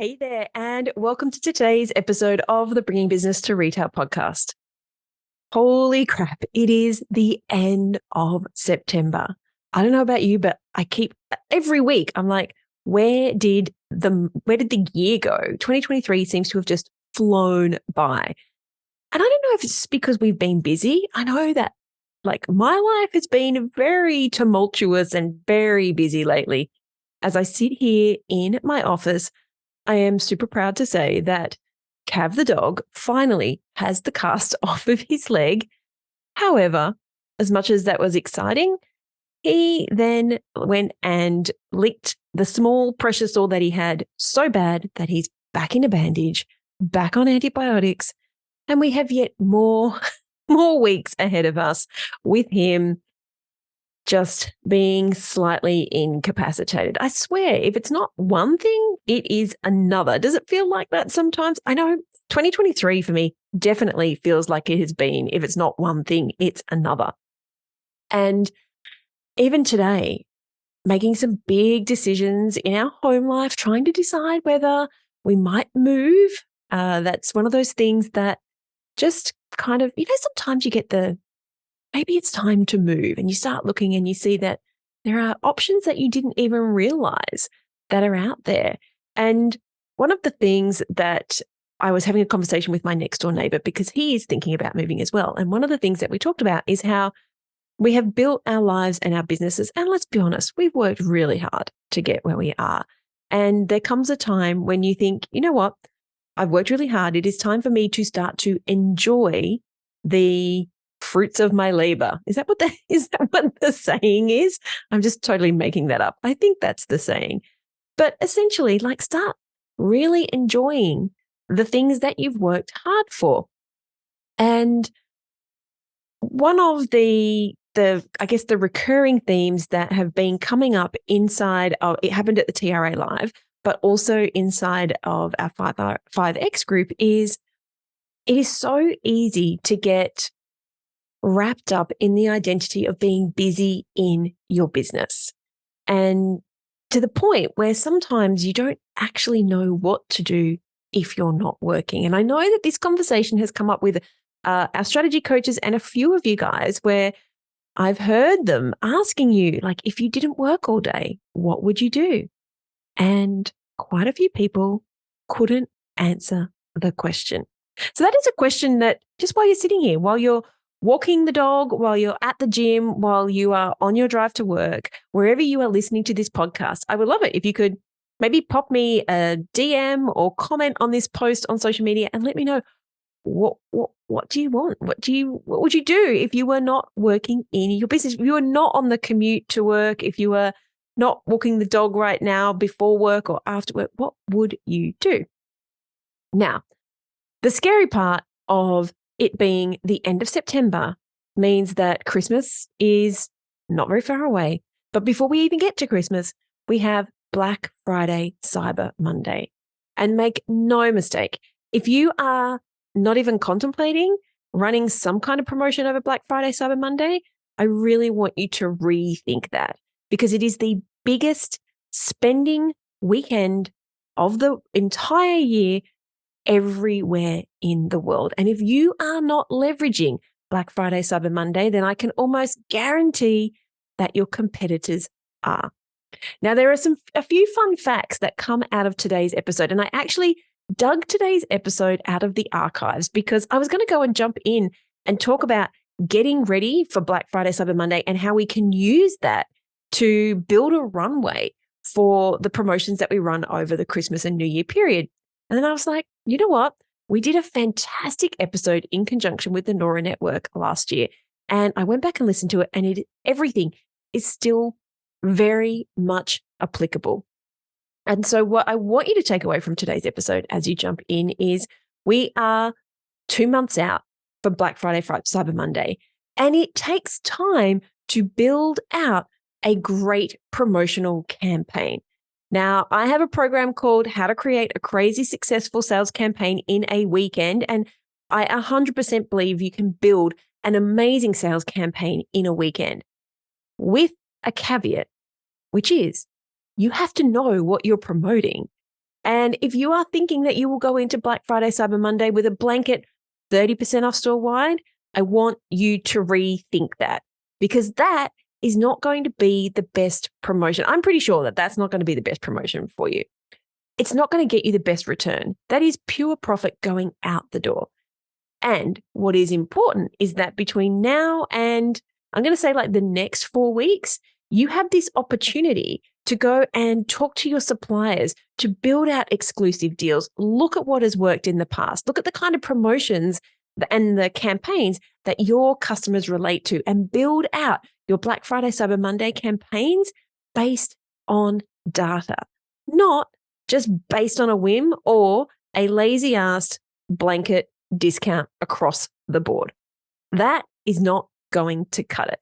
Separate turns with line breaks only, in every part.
Hey there, and welcome to today's episode of the Bringing Business to Retail podcast. Holy crap, it is the end of September. I don't know about you, but every week I'm like, where did the year go? 2023 seems to have just flown by. And I don't know if it's because we've been busy. I know that my life has been very tumultuous and very busy lately. As I sit here in my office, I am super proud to say that Cav the dog finally has the cast off of his leg. However, as much as that was exciting, he then went and licked the small precious sore that he had so bad that he's back in a bandage, back on antibiotics, and we have yet more weeks ahead of us with him just being slightly incapacitated. I swear, if it's not one thing, it is another. Does it feel like that sometimes? I know 2023 for me definitely feels like it has been. If it's not one thing, it's another. And even today, making some big decisions in our home life, trying to decide whether we might move. That's one of those things that just kind of, sometimes you get maybe it's time to move, and you start looking and you see that there are options that you didn't even realize that are out there. And one of the things that I was having a conversation with my next door neighbor, because he is thinking about moving as well. And one of the things that we talked about is how we have built our lives and our businesses. And let's be honest, we've worked really hard to get where we are. And there comes a time when you think, you know what? I've worked really hard. It is time for me to start to enjoy the fruits of my labor. Is that what the saying is? I'm just totally making that up. I think that's the saying. But essentially, start really enjoying the things that you've worked hard for. And one of the recurring themes that have been coming up inside of, it happened at the TRA Live, but also inside of our 5X group is, it is so easy to get wrapped up in the identity of being busy in your business. And to the point where sometimes you don't actually know what to do if you're not working. And I know that this conversation has come up with our strategy coaches and a few of you guys, where I've heard them asking you, if you didn't work all day, what would you do? And quite a few people couldn't answer the question. So that is a question that, just while you're sitting here, while you're walking the dog, while you're at the gym, while you are on your drive to work, wherever you are listening to this podcast, I would love it if you could maybe pop me a DM or comment on this post on social media and let me know, what do you want? What would you do if you were not working in your business? If you were not on the commute to work, if you were not walking the dog right now before work or after work, what would you do? Now, the scary part of it being the end of September means that Christmas is not very far away. But before we even get to Christmas, we have Black Friday, Cyber Monday. And make no mistake, if you are not even contemplating running some kind of promotion over Black Friday, Cyber Monday, I really want you to rethink that, because it is the biggest spending weekend of the entire year everywhere in the world. And if you are not leveraging Black Friday, Cyber Monday, then I can almost guarantee that your competitors are. Now, there are a few fun facts that come out of today's episode, and I actually dug today's episode out of the archives because I was going to go and jump in and talk about getting ready for Black Friday, Cyber Monday, and how we can use that to build a runway for the promotions that we run over the Christmas and New Year period. And then I was like, you know what? We did a fantastic episode in conjunction with the NORA network last year. And I went back and listened to it, and everything is still very much applicable. And so what I want you to take away from today's episode as you jump in is, we are 2 months out for Black Friday, Cyber Monday, and it takes time to build out a great promotional campaign. Now, I have a program called How to Create a Crazy Successful Sales Campaign in a Weekend, and I 100% believe you can build an amazing sales campaign in a weekend, with a caveat, which is you have to know what you're promoting. And if you are thinking that you will go into Black Friday, Cyber Monday with a blanket 30% off store wide, I want you to rethink that, because that is not going to be the best promotion. I'm pretty sure that that's not going to be the best promotion for you. It's not going to get you the best return. That is pure profit going out the door. And what is important is that between now and I'm going to say like the next 4 weeks, you have this opportunity to go and talk to your suppliers, to build out exclusive deals. Look at what has worked in the past. Look at the kind of promotions and the campaigns that your customers relate to, and build out your Black Friday, Cyber Monday campaigns based on data, not just based on a whim or a lazy-assed blanket discount across the board. That is not going to cut it.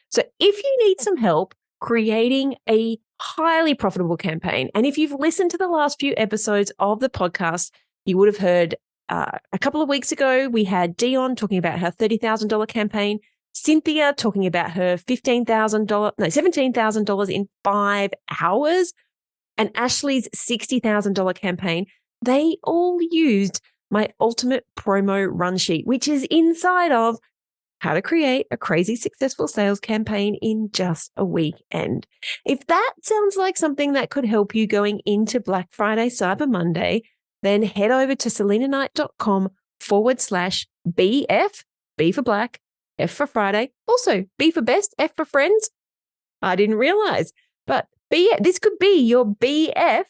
So if you need some help creating a highly profitable campaign, and if you've listened to the last few episodes of the podcast, you would have heard a couple of weeks ago, we had Dion talking about her $30,000 campaign, Cynthia talking about her $17,000 in 5 hours, and Ashley's $60,000 campaign. They all used my ultimate promo run sheet, which is inside of how to create a crazy successful sales campaign in just a weekend. If that sounds like something that could help you going into Black Friday, Cyber Monday, then head over to selinaknight.com/BF, B for Black, F for Friday, also B for Best, F for Friends. I didn't realize, but this could be your BF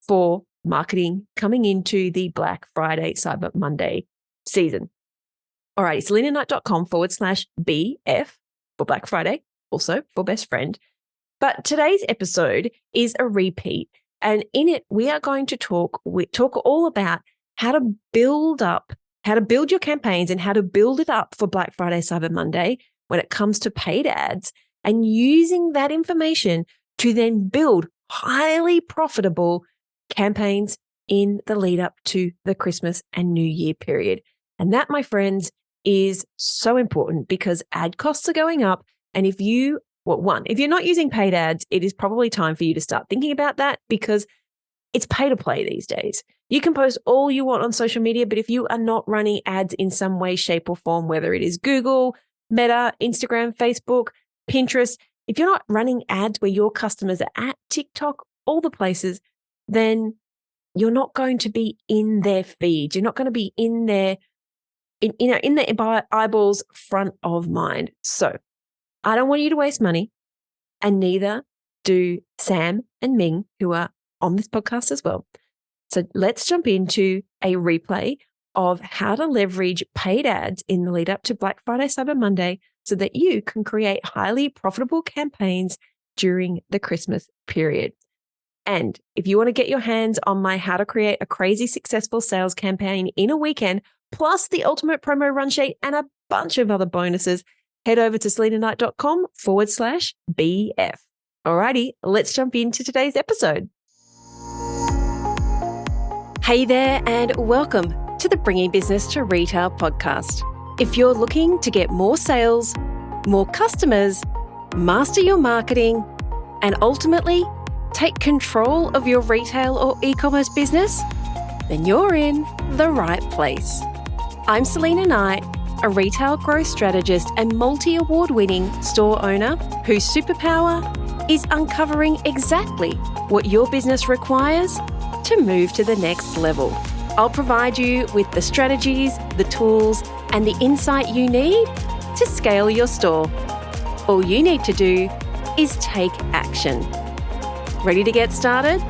for marketing coming into the Black Friday, Cyber Monday season. All right, selinaknight.com/BF for Black Friday, also for Best Friend. But today's episode is a repeat. And in it, we are going to talk all about how to build your campaigns and how to build it up for Black Friday, Cyber Monday when it comes to paid ads, and using that information to then build highly profitable campaigns in the lead up to the Christmas and New Year period. And that, my friends, is so important because ad costs are going up. And if you're not using paid ads, it is probably time for you to start thinking about that, because it's pay to play these days. You can post all you want on social media, but if you are not running ads in some way, shape, or form, whether it is Google, Meta, Instagram, Facebook, Pinterest, if you're not running ads where your customers are at, TikTok, all the places, then you're not going to be in their feed. You're not going to be in their eyeballs front of mind. So I don't want you to waste money, and neither do Sam and Ming, who are on this podcast as well. So let's jump into a replay of how to leverage paid ads in the lead up to Black Friday, Cyber Monday, so that you can create highly profitable campaigns during the Christmas period. And if you want to get your hands on my How to Create a Crazy Successful Sales Campaign in a Weekend, plus the ultimate promo run sheet and a bunch of other bonuses, head over to selinaknight.com/BF. Alrighty, let's jump into today's episode. Hey there, and welcome to the Bringing Business to Retail podcast. If you're looking to get more sales, more customers, master your marketing, and ultimately take control of your retail or e-commerce business, then you're in the right place. I'm Selena Knight, a retail growth strategist and multi-award-winning store owner whose superpower is uncovering exactly what your business requires to move to the next level. I'll provide you with the strategies, the tools, and the insight you need to scale your store. All you need to do is take action. Ready to get started?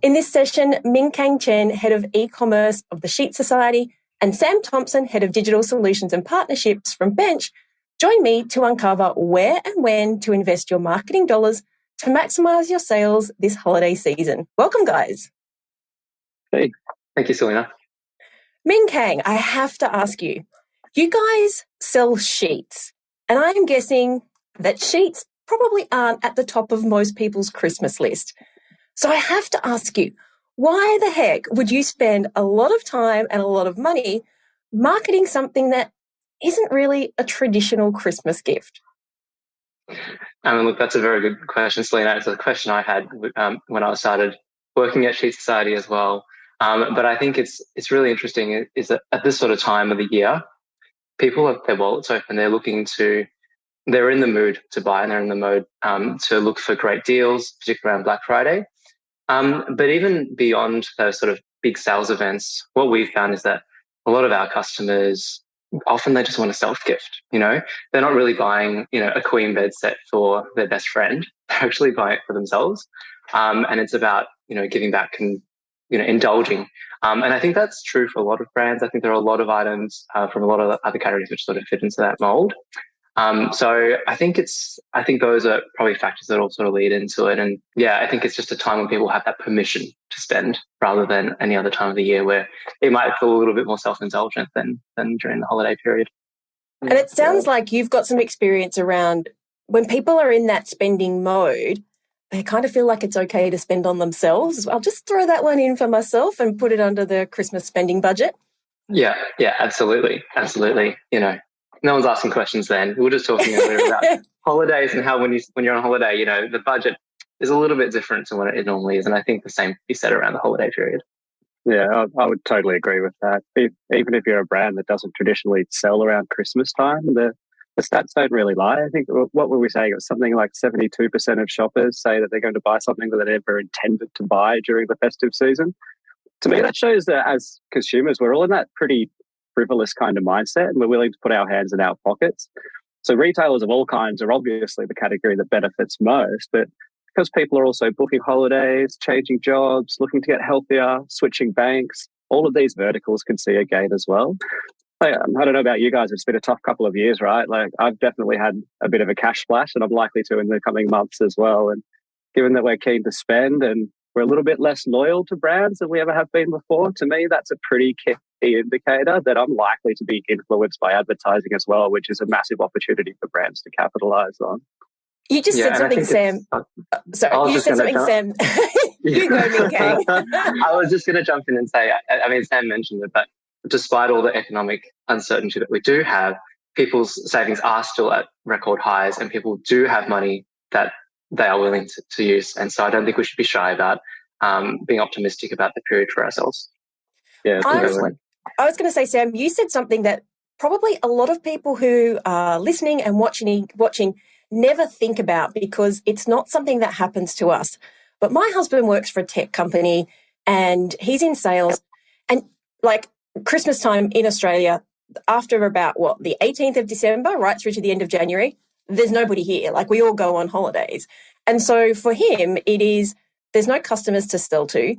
In this session, Ming Kang Chen, Head of E-commerce of the Sheet Society, and Sam Thompson, Head of Digital Solutions and Partnerships from Bench, join me to uncover where and when to invest your marketing dollars to maximize your sales this holiday season. Welcome, guys.
Hey, thank you, Selena.
Ming Kang, I have to ask you, you guys sell sheets, and I'm guessing that sheets probably aren't at the top of most people's Christmas list. So I have to ask you, why the heck would you spend a lot of time and a lot of money marketing something that isn't really a traditional Christmas gift?
Look, that's a very good question, Selena. It's a question I had when I started working at Sheet Society as well. But I think it's really interesting is that at this sort of time of the year, people have their wallets open. They're in the mood to buy, and they're in the mode to look for great deals, particularly around Black Friday. But even beyond those sort of big sales events, what we've found is that a lot of our customers, often they just want a self-gift, They're not really buying, a queen bed set for their best friend. They're actually buying it for themselves. And it's about, giving back and, indulging. And I think that's true for a lot of brands. I think there are a lot of items from a lot of other categories which sort of fit into that mold. So I think those are probably factors that all sort of lead into it. And yeah, I think it's just a time when people have that permission to spend rather than any other time of the year where it might feel a little bit more self-indulgent than during the holiday period.
And it sounds like you've got some experience around when people are in that spending mode, they kind of feel like it's okay to spend on themselves. I'll just throw that one in for myself and put it under the Christmas spending budget.
Yeah, absolutely. Absolutely. No one's asking questions then. We were just talking earlier about holidays and how when you're on holiday, the budget is a little bit different to what it normally is. And I think the same can be said around the holiday period.
Yeah, I would totally agree with that. Even if you're a brand that doesn't traditionally sell around Christmas time, the stats don't really lie. I think, what were we saying? It was something like 72% of shoppers say that they're going to buy something that they never intended to buy during the festive season. To me, that shows that as consumers, we're all in that pretty frivolous kind of mindset, and we're willing to put our hands in our pockets. So retailers of all kinds are obviously the category that benefits most, but because people are also booking holidays, changing jobs, looking to get healthier, switching banks, all of these verticals can see a gain as well. I don't know about you guys, it's been a tough couple of years, right? Like, I've definitely had a bit of a cash splash, and I'm likely to in the coming months as well. And given that we're keen to spend and we're a little bit less loyal to brands than we ever have been before, to me, that's a pretty key indicator that I'm likely to be influenced by advertising as well, which is a massive opportunity for brands to capitalize on.
You just said something, Sam. Sorry, you said something, Sam. You go, Ming Kang.
I was just going to jump in and say, Sam mentioned it, but despite all the economic uncertainty that we do have, people's savings are still at record highs, and people do have money that they are willing to use. And so I don't think we should be shy about being optimistic about the period for ourselves.
Yeah,
I was going to say, Sam, you said something that probably a lot of people who are listening and watching never think about, because it's not something that happens to us. But my husband works for a tech company and he's in sales, and like Christmas time in Australia, after about the 18th of December, right through to the end of January, there's nobody here. Like, we all go on holidays. And so for him, there's no customers to sell to.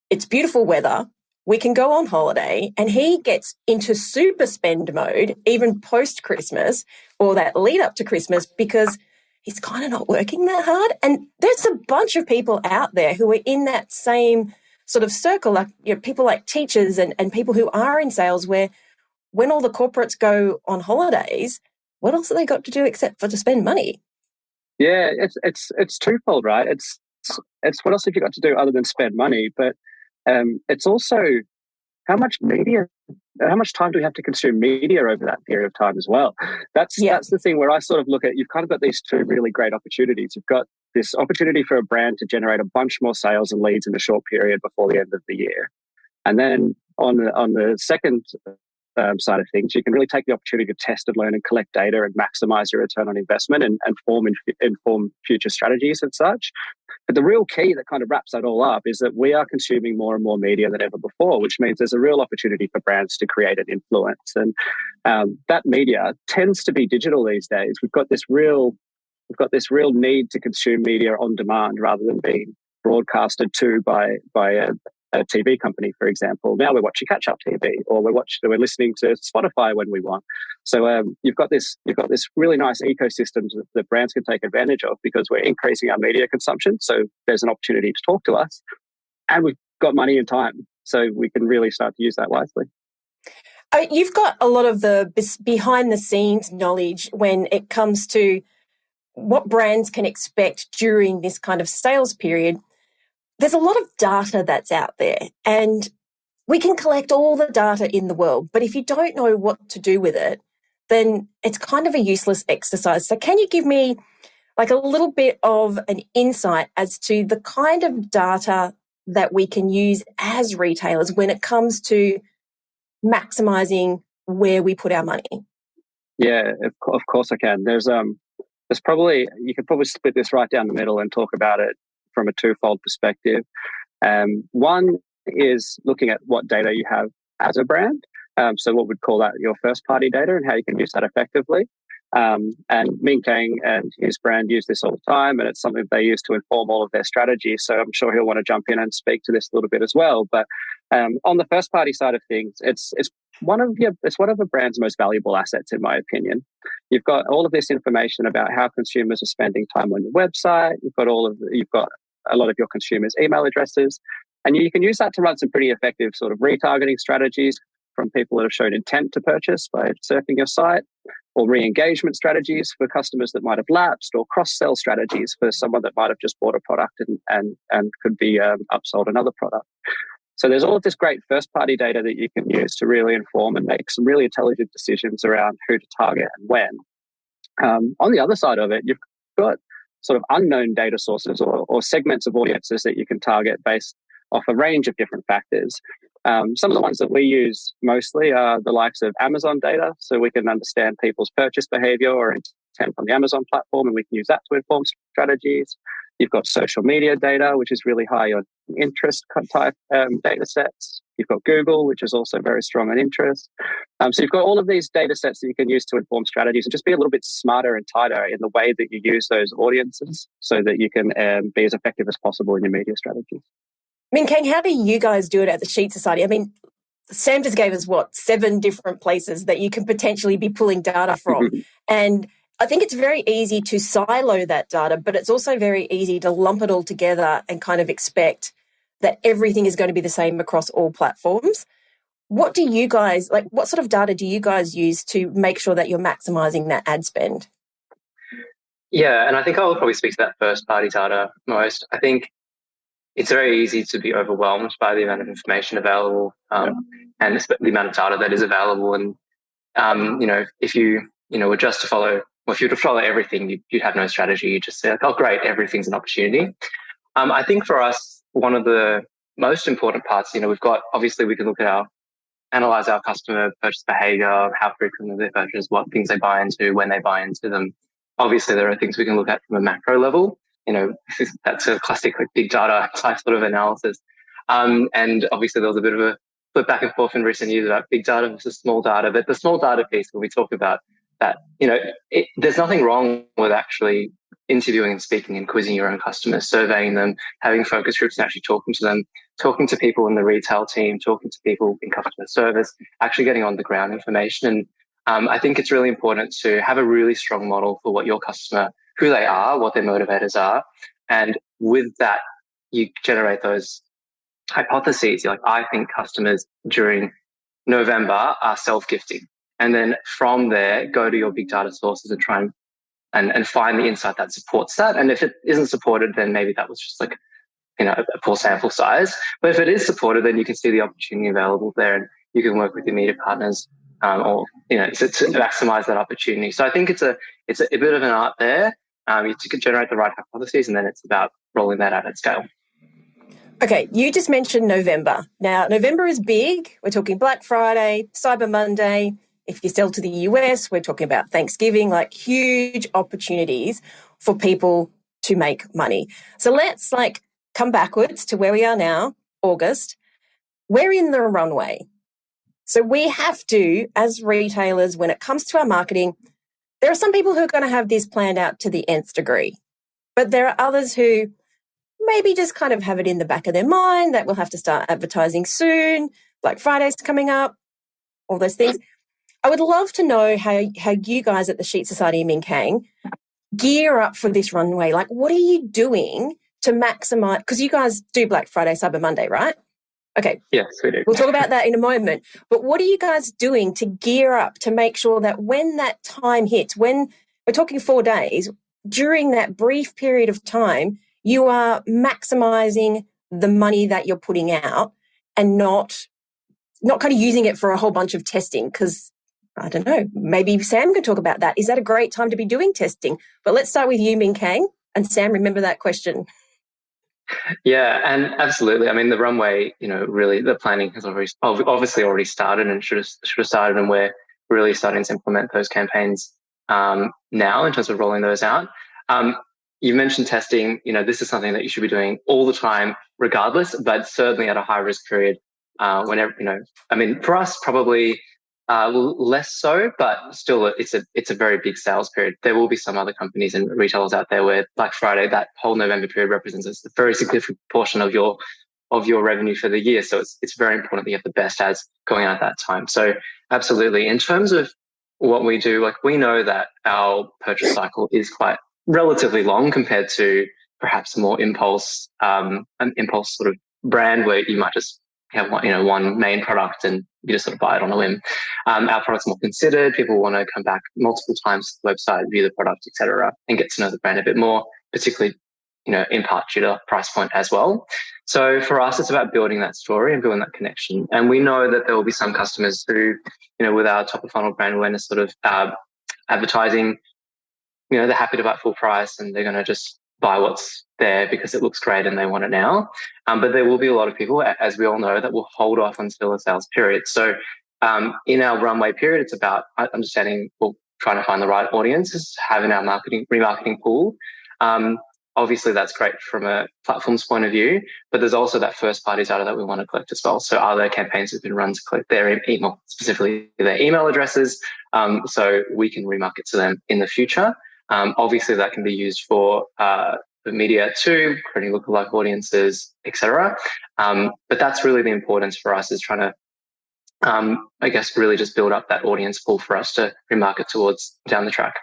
It's beautiful weather. We can go on holiday, and he gets into super spend mode even post-Christmas or that lead up to Christmas, because he's kind of not working that hard. And there's a bunch of people out there who are in that same sort of circle, like people like teachers and people who are in sales, where when all the corporates go on holidays, what else have they got to do except for to spend money?
Yeah, it's twofold, right? It's what else have you got to do other than spend money? But it's also how much time do we have to consume media over that period of time as well? That's the thing where I sort of look at, you've kind of got these two really great opportunities. You've got this opportunity for a brand to generate a bunch more sales and leads in a short period before the end of the year. And then on the second side of things, you can really take the opportunity to test and learn and collect data and maximize your return on investment and inform future strategies and such. But the real key that kind of wraps that all up is that we are consuming more and more media than ever before, which means there's a real opportunity for brands to create an influence. And that media tends to be digital these days. We've got this real need to consume media on demand rather than being broadcasted to by a TV company, for example. Now we're watching catch-up TV, or we're listening to Spotify when we want. So you've got this really nice ecosystem that brands can take advantage of, because we're increasing our media consumption. So there's an opportunity to talk to us, and we've got money and time, so we can really start to use that wisely.
You've got a lot of the behind-the-scenes knowledge when it comes to what brands can expect during this kind of sales period. There's a lot of data that's out there, and we can collect all the data in the world, but if you don't know what to do with it, then it's kind of a useless exercise. So can you give me like a little bit of an insight as to the kind of data that we can use as retailers when it comes to maximizing where we put our money?
Yeah, of course I can. There's probably, you could probably split this right down the middle and talk about it from a twofold perspective. One is looking at what data you have as a brand. So what we'd call that your first party data and how you can use that effectively. And Ming Kang and his brand use this all the time, and it's something they use to inform all of their strategies. So I'm sure he'll want to jump in and speak to this a little bit as well. But on the first party side of things, it's one of the brand's most valuable assets, in my opinion. You've got all of this information about how consumers are spending time on your website. You've got a lot of your consumers' email addresses, and you can use that to run some pretty effective sort of retargeting strategies from people that have shown intent to purchase by surfing your site, or re-engagement strategies for customers that might have lapsed, or cross-sell strategies for someone that might have just bought a product and could be upsold another product. So there's all of this great first-party data that you can use to really inform and make some really intelligent decisions around who to target and when. On the other side of it, you've got sort of unknown data sources or segments of audiences that you can target based off a range of different factors. Some of the ones that we use mostly are the likes of Amazon data, so we can understand people's purchase behavior or intent on the Amazon platform, and we can use that to inform strategies. You've got social media data, which is really high on interest type data sets. You've got Google, which is also very strong on interest. So you've got all of these data sets that you can use to inform strategies and just be a little bit smarter and tighter in the way that you use those audiences so that you can be as effective as possible in your media strategies.
Ming Kang, how do you guys do it at the Sheet Society? I mean, Sam just gave us, 7 different places that you can potentially be pulling data from. And I think it's very easy to silo that data, but it's also very easy to lump it all together and kind of expect that everything is going to be the same across all platforms. What do you guys, what sort of data do you guys use to make sure that you're maximizing that ad spend?
Yeah, and I think I will probably speak to that first party data most. I think it's very easy to be overwhelmed by the amount of information available and the amount of data that is available. And, if you, were just to follow, or if you were to follow everything, you'd have no strategy. You just say, like, oh, great, everything's an opportunity. I think for us, one of the most important parts, we've got, obviously we can analyze our customer purchase behavior, how frequently they purchase, what things they buy into, when they buy into them. Obviously, there are things we can look at from a macro level. That's a classic big data type sort of analysis. And obviously there was a bit of a flip back and forth in recent years about big data versus small data. But the small data piece, when we talk about that, there's nothing wrong with actually interviewing and speaking and quizzing your own customers, surveying them, having focus groups and actually talking to them, talking to people in the retail team, talking to people in customer service, actually getting on the ground information. And I think it's really important to have a really strong model for what your customer, who they are, what their motivators are. And with that, you generate those hypotheses. You're like, I think customers during November are self-gifting. And then from there, go to your big data sources and try and find the insight that supports that. And if it isn't supported, then maybe that was just a poor sample size. But if it is supported, then you can see the opportunity available there, and you can work with your media partners to maximize that opportunity. So I think it's a bit of an art there. You can generate the right hypotheses, and then it's about rolling that out at scale.
Okay, you just mentioned November. Now, November is big. We're talking Black Friday, Cyber Monday. If you sell to the US, we're talking about Thanksgiving, huge opportunities for people to make money. So let's come backwards to where we are now, August. We're in the runway. So we have to, as retailers, when it comes to our marketing, there are some people who are going to have this planned out to the nth degree, but there are others who maybe just kind of have it in the back of their mind that we'll have to start advertising soon, Black Friday's coming up, all those things. I would love to know how you guys at the Sheet Society in Ming Kang gear up for this runway. What are you doing to maximize, because you guys do Black Friday, Cyber Monday, right? Okay.
Yes, we do.
We'll talk about that in a moment. But what are you guys doing to gear up to make sure that when that time hits, when we're talking 4 days, during that brief period of time, you are maximizing the money that you're putting out and not kind of using it for a whole bunch of testing? Because
I don't know, maybe Sam could talk about that. Is that a great time to be doing testing? But let's start with you, Ming Kang. And Sam, remember that question.
Yeah, and absolutely. I mean, the runway, really the planning has obviously already started and should have started, and we're really starting to implement those campaigns now in terms of rolling those out. You mentioned testing. This is something that you should be doing all the time, regardless, but certainly at a high risk period. Whenever for us, probably less so, but still, it's a very big sales period. There will be some other companies and retailers out there where Black Friday, that whole November period, represents a very significant portion of your revenue for the year. So it's very important that you have the best ads going out at that time. So absolutely, in terms of what we do, we know that our purchase cycle is quite relatively long compared to perhaps a more impulse sort of brand where you might just have one main product and you just sort of buy it on a whim. Our product's more considered. People want to come back multiple times to the website, view the product, etc., and get to know the brand a bit more, particularly, in part due to price point as well. So for us, it's about building that story and building that connection. And we know that there will be some customers who, with our top of funnel brand awareness sort of advertising, they're happy to buy full price and they're going to just buy what's there because it looks great and they want it now. But there will be a lot of people, as we all know, that will hold off until the sales period. So in our runway period, it's about understanding, trying to find the right audiences, having our remarketing pool. Obviously, that's great from a platform's point of view, but there's also that first party data that we want to collect as well. So are there campaigns that have been run to collect their email, specifically their email addresses, so we can remarket to them in the future? Obviously, that can be used for media too, creating lookalike audiences, etc. But that's really the importance for us, is trying to, really just build up that audience pool for us to remarket towards down the track.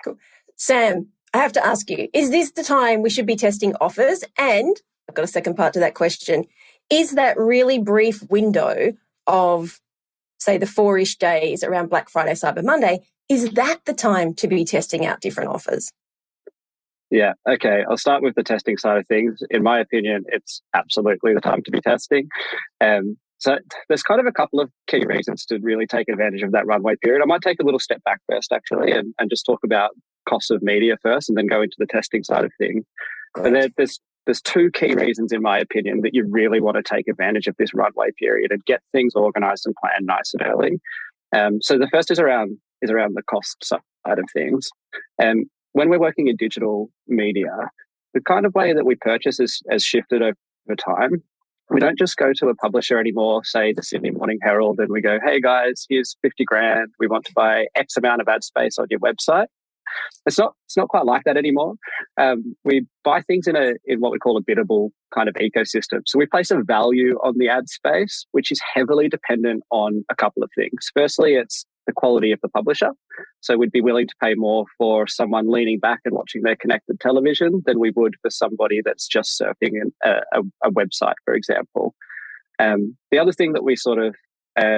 Cool. Sam, I have to ask you, is this the time we should be testing offers? And I've got a second part to that question. Is that really brief window of, say, the 4-ish days around Black Friday, Cyber Monday, is that the time to be testing out different offers?
Yeah, okay. I'll start with the testing side of things. In my opinion, it's absolutely the time to be testing. So there's kind of a couple of key reasons to really take advantage of that runway period. I might take a little step back first, actually, and just talk about costs of media first and then go into the testing side of things. But there's two key reasons, in my opinion, that you really want to take advantage of this runway period and get things organised and planned nice and early. So the first is around the cost side of things. When we're working in digital media, the kind of way that we purchase has shifted over time. We don't just go to a publisher anymore, say the Sydney Morning Herald, and we go, hey guys, here's 50 grand. We want to buy X amount of ad space on your website. It's not quite like that anymore. We buy things in what we call a biddable kind of ecosystem. So we place a value on the ad space, which is heavily dependent on a couple of things. Firstly, it's the quality of the publisher. So we'd be willing to pay more for someone leaning back and watching their connected television than we would for somebody that's just surfing in a website, for example. The other thing that we sort of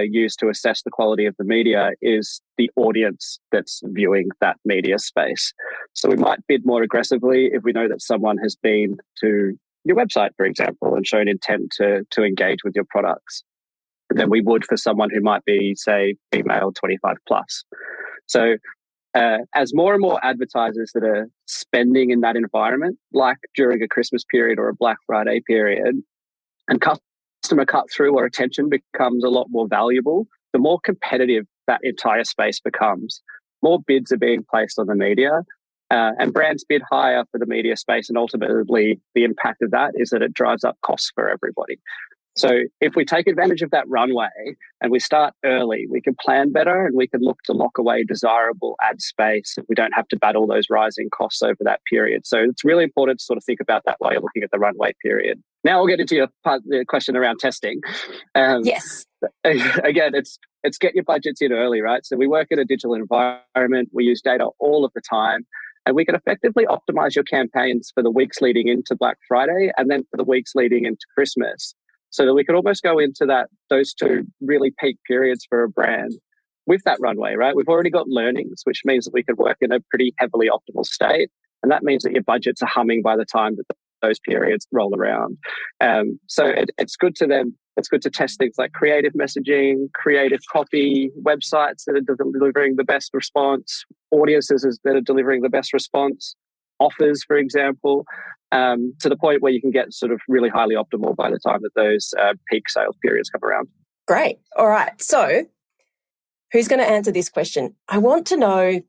use to assess the quality of the media is the audience that's viewing that media space. So we might bid more aggressively if we know that someone has been to your website, for example, and shown intent to engage with your products than we would for someone who might be, say, female 25 plus. So as more and more advertisers that are spending in that environment, like during a Christmas period or a Black Friday period, and customer cut through or attention becomes a lot more valuable, the more competitive that entire space becomes. More bids are being placed on the media, and brands bid higher for the media space, and ultimately the impact of that is that it drives up costs for everybody. So if we take advantage of that runway and we start early, we can plan better and we can look to lock away desirable ad space. We don't have to battle those rising costs over that period. So it's really important to sort of think about that while you're looking at the runway period. Now we'll get into your part, the question around testing.
Yes.
Again, it's get your budgets in early, right? So we work in a digital environment. We use data all of the time. And we can effectively optimize your campaigns for the weeks leading into Black Friday and then for the weeks leading into Christmas, so that we could almost go into those two really peak periods for a brand with that runway, right? We've already got learnings, which means that we could work in a pretty heavily optimal state. And that means that your budgets are humming by the time that those periods roll around. So it's good to then it's good to test things like creative messaging, creative copy, websites that are delivering the best response, audiences that are delivering the best response, offers, for example, to the point where you can get sort of really highly optimal by the time that those peak sales periods come around.
Great. All right. So who's going to answer this question? I want to know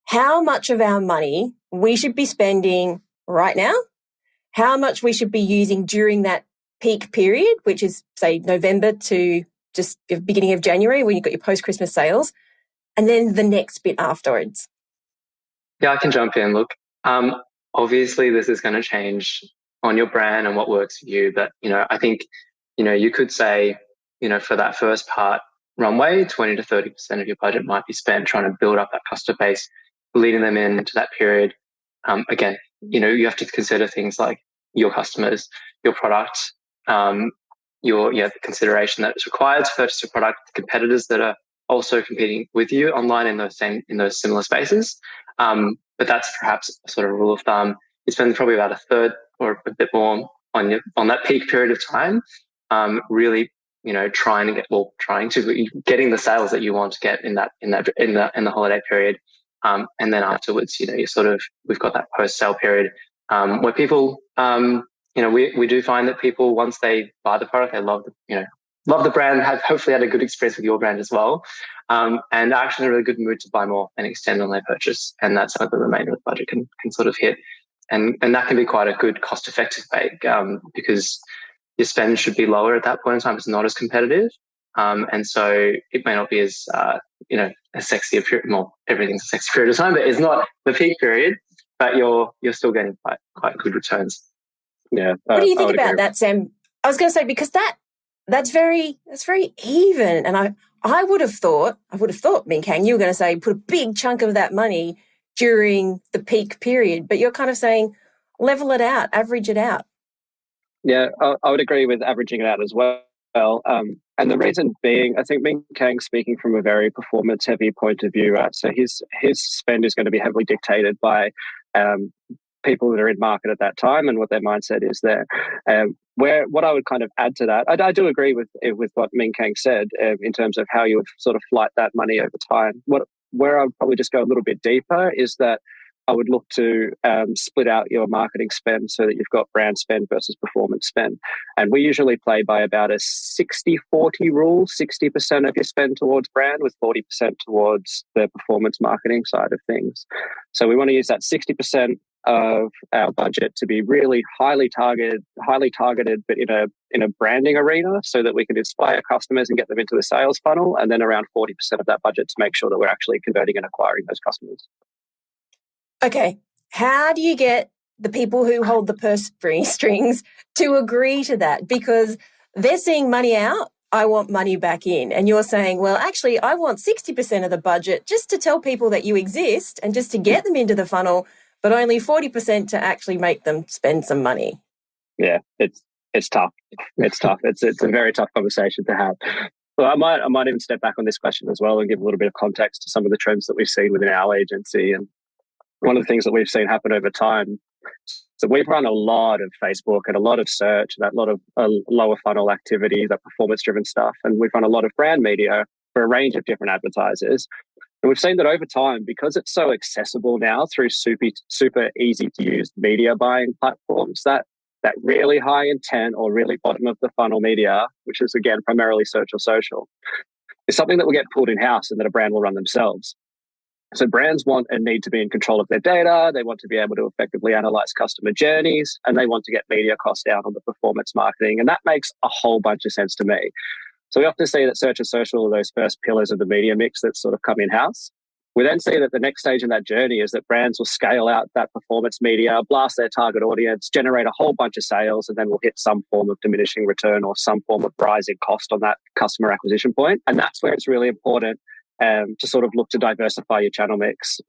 how much of our money we should be spending right now, how much we should be using during that peak period, which is, say, November to just the beginning of January when you've got your post-Christmas sales, and then the next bit afterwards.
Yeah, I can jump in. Look, obviously this is going to change on your brand and what works for you. But, I think, you could say, for that first part runway, 20 to 30% of your budget might be spent trying to build up that customer base, leading them into that period. Again, you have to consider things like your customers, your product, the consideration that is required to purchase your product, the competitors that are also competing with you online in those similar spaces. But that's perhaps a sort of rule of thumb. You spend probably about a third or a bit more on that peak period of time, really, getting the sales that you want to get in the holiday period. And then afterwards, we've got that post-sale period, where people, we do find that people, once they buy the product, they love the brand, have hopefully had a good experience with your brand as well, and are actually in a really good mood to buy more and extend on their purchase. And that's how the remainder of the budget can sort of hit. And that can be quite a good cost-effective way, because your spend should be lower at that point in time. It's not as competitive. And so it may not be as, a sexy period. Well, everything's a sexy period of time, but it's not the peak period, but you're still getting quite good returns.
Yeah.
What do you think about that, Sam? I was going to say, because that's very even. And I would have thought, Ming Kang, you were going to say put a big chunk of that money during the peak period, but you're kind of saying level it out, average it out.
Yeah, I would agree with averaging it out as well. And the reason being, I think Ming Kang's speaking from a very performance-heavy point of view, right? So his spend is going to be heavily dictated by people that are in market at that time and what their mindset is there. What I would kind of add to that, I do agree with what Ming Kang said in terms of how you would sort of flight that money over time. Where I would probably just go a little bit deeper is that I would look to split out your marketing spend so that you've got brand spend versus performance spend. And we usually play by about a 60-40 rule, 60% of your spend towards brand with 40% towards the performance marketing side of things. So we want to use that 60% of our budget to be really highly targeted, but in a branding arena, so that we can inspire customers and get them into the sales funnel, and then around 40% of that budget to make sure that we're actually converting and acquiring those customers.
Okay, how do you get the people who hold the purse strings to agree to that? Because they're seeing money out, I want money back in. And you're saying, well, actually, I want 60% of the budget just to tell people that you exist and just to get them into the funnel, but only 40% to actually make them spend some money.
Yeah, it's tough. It's tough. It's a very tough conversation to have. Well, I might even step back on this question as well and give a little bit of context to some of the trends that we've seen within our agency. And one of the things that we've seen happen over time, so we've run a lot of Facebook and a lot of search and a lot of lower funnel activity, that performance-driven stuff. And we've run a lot of brand media for a range of different advertisers. And we've seen that over time, because it's so accessible now through super easy to use media buying platforms, that really high intent or really bottom of the funnel media, which is again primarily search or social, is something that will get pulled in-house and that a brand will run themselves. So brands want and need to be in control of their data. They want to be able to effectively analyze customer journeys, and they want to get media costs down on the performance marketing. And that makes a whole bunch of sense to me. So we often see that search and social are those first pillars of the media mix that sort of come in-house. We then see that the next stage in that journey is that brands will scale out that performance media, blast their target audience, generate a whole bunch of sales, and then we'll hit some form of diminishing return or some form of rising cost on that customer acquisition point. And that's where it's really important to sort of look to diversify your channel mix.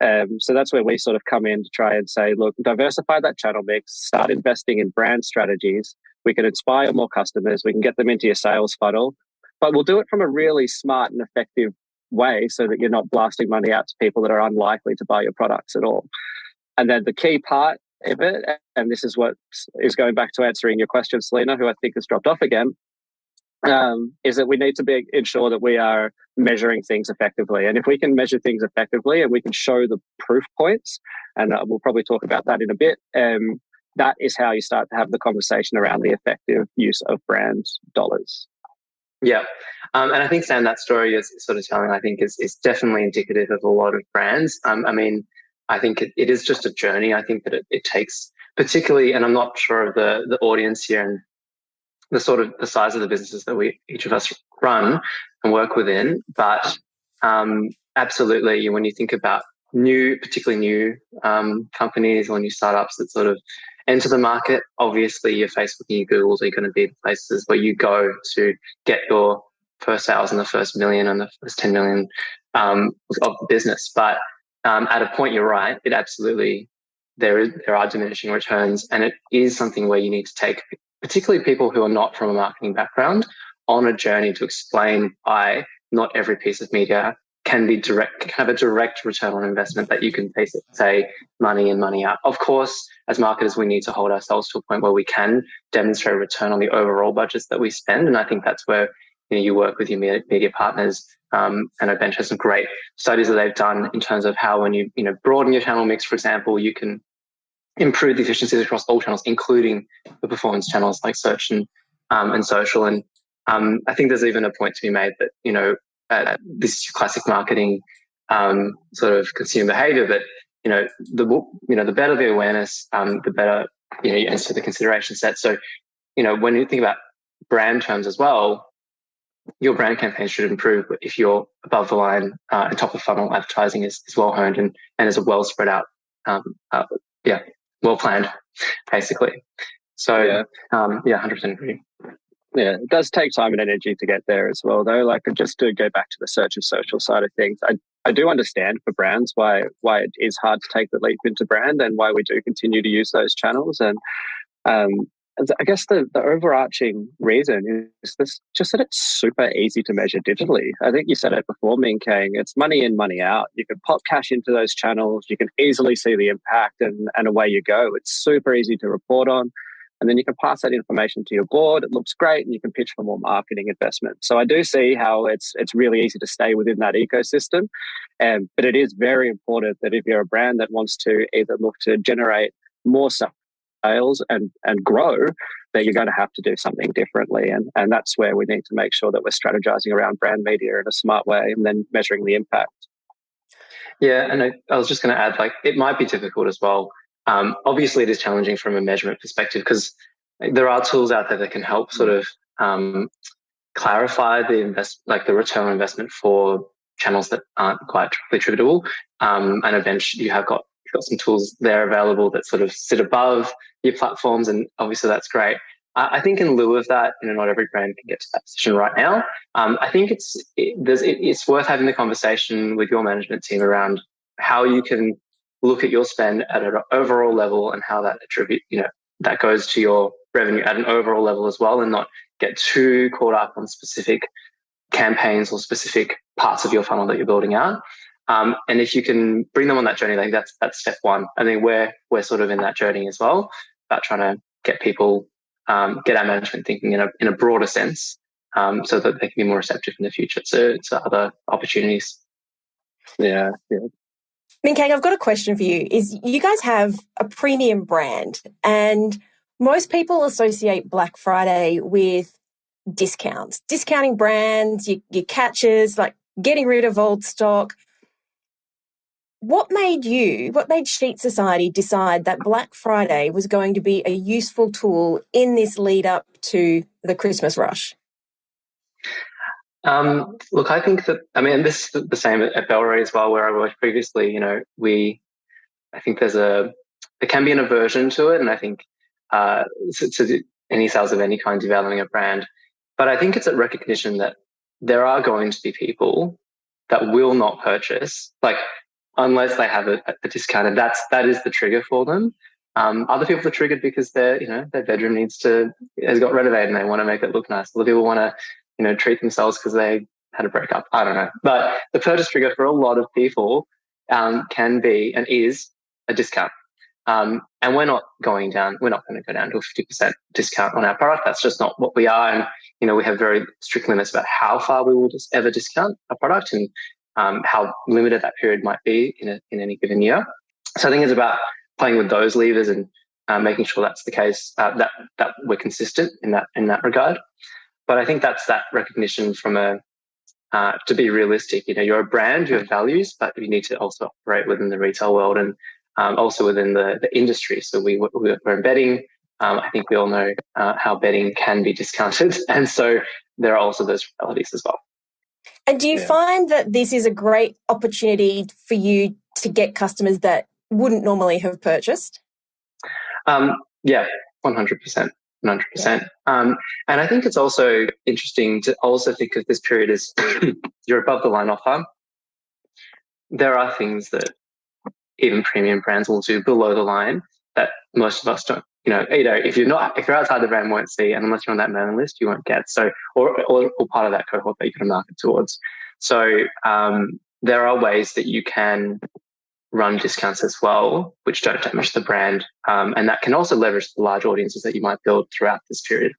So that's where we sort of come in to try and say, look, diversify that channel mix, start investing in brand strategies. We can inspire more customers. We can get them into your sales funnel, but we'll do it from a really smart and effective way so that you're not blasting money out to people that are unlikely to buy your products at all. And then the key part of it, and this is what is going back to answering your question, Selena, who I think has dropped off again, is that we need to ensure that we are measuring things effectively. And if we can measure things effectively and we can show the proof points, and we'll probably talk about that in a bit, that is how you start to have the conversation around the effective use of brand dollars.
Yeah. And I think, Sam, that story is sort of telling, I think, is definitely indicative of a lot of brands. I mean, I think it is just a journey. I think that it takes, particularly, and I'm not sure of the audience here and the sort of the size of the businesses that each of us run and work within, but absolutely, when you think about particularly new companies or new startups that sort of enter the market, obviously your Facebook and your Googles are going to be the places where you go to get your first sales and the first million and the first 10 million of the business. But at a point, you're right, it absolutely, there are diminishing returns, and it is something where you need to take particularly people who are not from a marketing background on a journey to explain why not every piece of media can have a direct return on investment that you can say money in, money out. Of course, as marketers, we need to hold ourselves to a point where we can demonstrate a return on the overall budgets that we spend. And I think that's where you work with your media partners. And Bench has some great studies that they've done in terms of how when you broaden your channel mix, for example, you can improve the efficiencies across all channels, including the performance channels like search and social. And I think there's even a point to be made that this is classic marketing sort of consumer behavior. But the better the awareness, the better you answer the consideration set. So when you think about brand terms as well, your brand campaign should improve if you're above the line and top of funnel advertising is well honed and is a well spread out. Well planned, basically. So, 100% agree.
Yeah, it does take time and energy to get there as well, though. Like, just to go back to the search and social side of things, I do understand for brands why it is hard to take the leap into brand and why we do continue to use those channels. And I guess the overarching reason is just that it's super easy to measure digitally. I think you said it before, Ming Kang. It's money in, money out. You can pop cash into those channels. You can easily see the impact and away you go. It's super easy to report on. And then you can pass that information to your board. It looks great and you can pitch for more marketing investment. So I do see how it's really easy to stay within that ecosystem. But it is very important that if you're a brand that wants to either look to generate more sales and grow, that you're going to have to do something differently. And that's where we need to make sure that we're strategizing around brand media in a smart way and then measuring the impact.
Yeah, and I was just going to add, it might be difficult as well. Obviously, it is challenging from a measurement perspective because there are tools out there that can help sort of clarify the return on investment for channels that aren't quite directly attributable. And at Bench, you've got some tools there available that sort of sit above your platforms, and obviously that's great. I think in lieu of that, not every brand can get to that position right now. I think it's worth having the conversation with your management team around how you can look at your spend at an overall level and how that that goes to your revenue at an overall level as well, and not get too caught up on specific campaigns or specific parts of your funnel that you're building out. And if you can bring them on that journey, I think that's step one. I think we're sort of in that journey as well, about trying to get people, get our management thinking in a broader sense, so that they can be more receptive in the future to other opportunities.
Yeah.
Ming Kang, I've got a question for you. Is you guys have a premium brand, and most people associate Black Friday with discounts, discounting brands, your catches, like getting rid of old stock. What made Sheet Society decide that Black Friday was going to be a useful tool in this lead up to the Christmas rush?
Look, I think that, this is the same at Bellray as well, where I worked previously. I think there can be an aversion to it, and I think to any sales of any kind, developing a brand. But I think it's a recognition that there are going to be people that will not purchase, unless they have a discount, and that is the trigger for them. Other people are triggered because their bedroom has got renovated and they want to make it look nice. Other people want to treat themselves because they had a breakup. I don't know. But the purchase trigger for a lot of people can be and is a discount. And we're not going down. We're not going to go down to a 50% discount on our product. That's just not what we are. And we have very strict limits about how far we will ever discount a product, and how limited that period might be in any given year. So I think it's about playing with those levers and making sure that's the case, that we're consistent in that regard. But I think that's that recognition from to be realistic. You're a brand, you have values, but you need to also operate within the retail world and also within the industry. So we're embedding. I think we all know how betting can be discounted. And so there are also those realities as well.
And do you find that this is a great opportunity for you to get customers that wouldn't normally have purchased?
Yeah, 100%. 100%. And I think it's also interesting to also think of this period as you're above the line offer. There are things that even premium brands will do below the line that most of us don't. If you're outside the brand, won't see, and unless you're on that mailing list, you won't get. So, or part of that cohort that you can market towards. So, there are ways that you can run discounts as well, which don't damage the brand, and that can also leverage the large audiences that you might build throughout this period.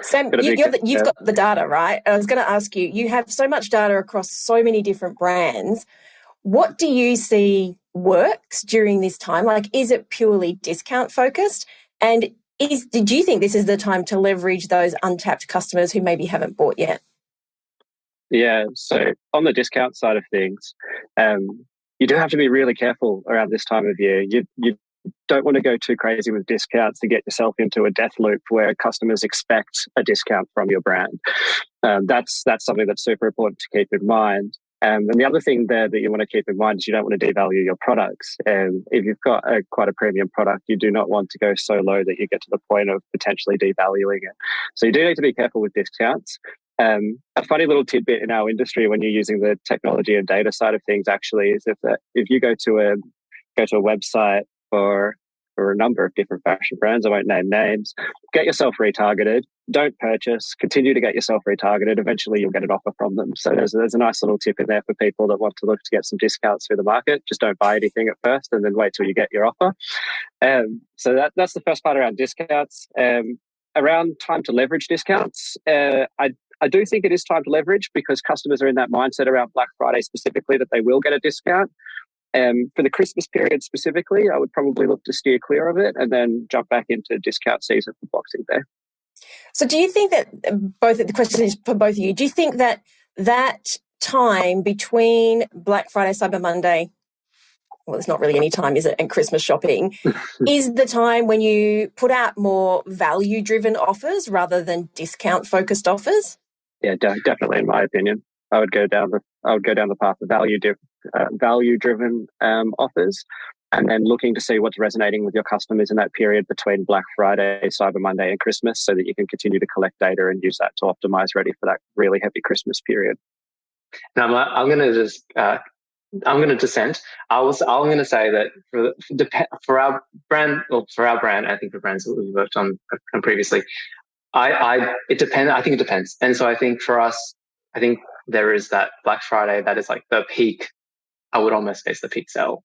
Sam, you've got the data, right? I was going to ask you. You have so much data across so many different brands. What do you see works during this time? Like, is it purely discount focused? And do you think this is the time to leverage those untapped customers who maybe haven't bought yet?
Yeah. So on the discount side of things, you do have to be really careful around this time of year. You don't want to go too crazy with discounts to get yourself into a death loop where customers expect a discount from your brand. That's something that's super important to keep in mind. And the other thing there that you want to keep in mind is you don't want to devalue your products. And if you've got quite a premium product, you do not want to go so low that you get to the point of potentially devaluing it. So you do need to be careful with discounts. A funny little tidbit in our industry when you're using the technology and data side of things actually is if you go to a website for a number of different fashion brands, I won't name names, get yourself retargeted, don't purchase, continue to get yourself retargeted. Eventually you'll get an offer from them. So there's a nice little tip in there for people that want to look to get some discounts through the market. Just don't buy anything at first and then wait till you get your offer. So that's the first part around discounts. Around time to leverage discounts, I do think it is time to leverage because customers are in that mindset around Black Friday specifically that they will get a discount. For the Christmas period specifically, I would probably look to steer clear of it and then jump back into discount season for Boxing Day.
So do you think that the question is for both of you, do you think that time between Black Friday, Cyber Monday, well, there's not really any time, is it, and Christmas shopping, is the time when you put out more value-driven offers rather than discount-focused offers?
Yeah, definitely, in my opinion. I would go down the path of value-driven offers, and then looking to see what's resonating with your customers in that period between Black Friday, Cyber Monday, and Christmas, so that you can continue to collect data and use that to optimize ready for that really heavy Christmas period.
Now, I'm going to just I'm going to dissent. I'm going to say that for our brand, I think for brands that we've worked on previously, it depends. I think it depends. And so I think for us, I think there is that Black Friday that is like the peak. I would almost say it's the peak sale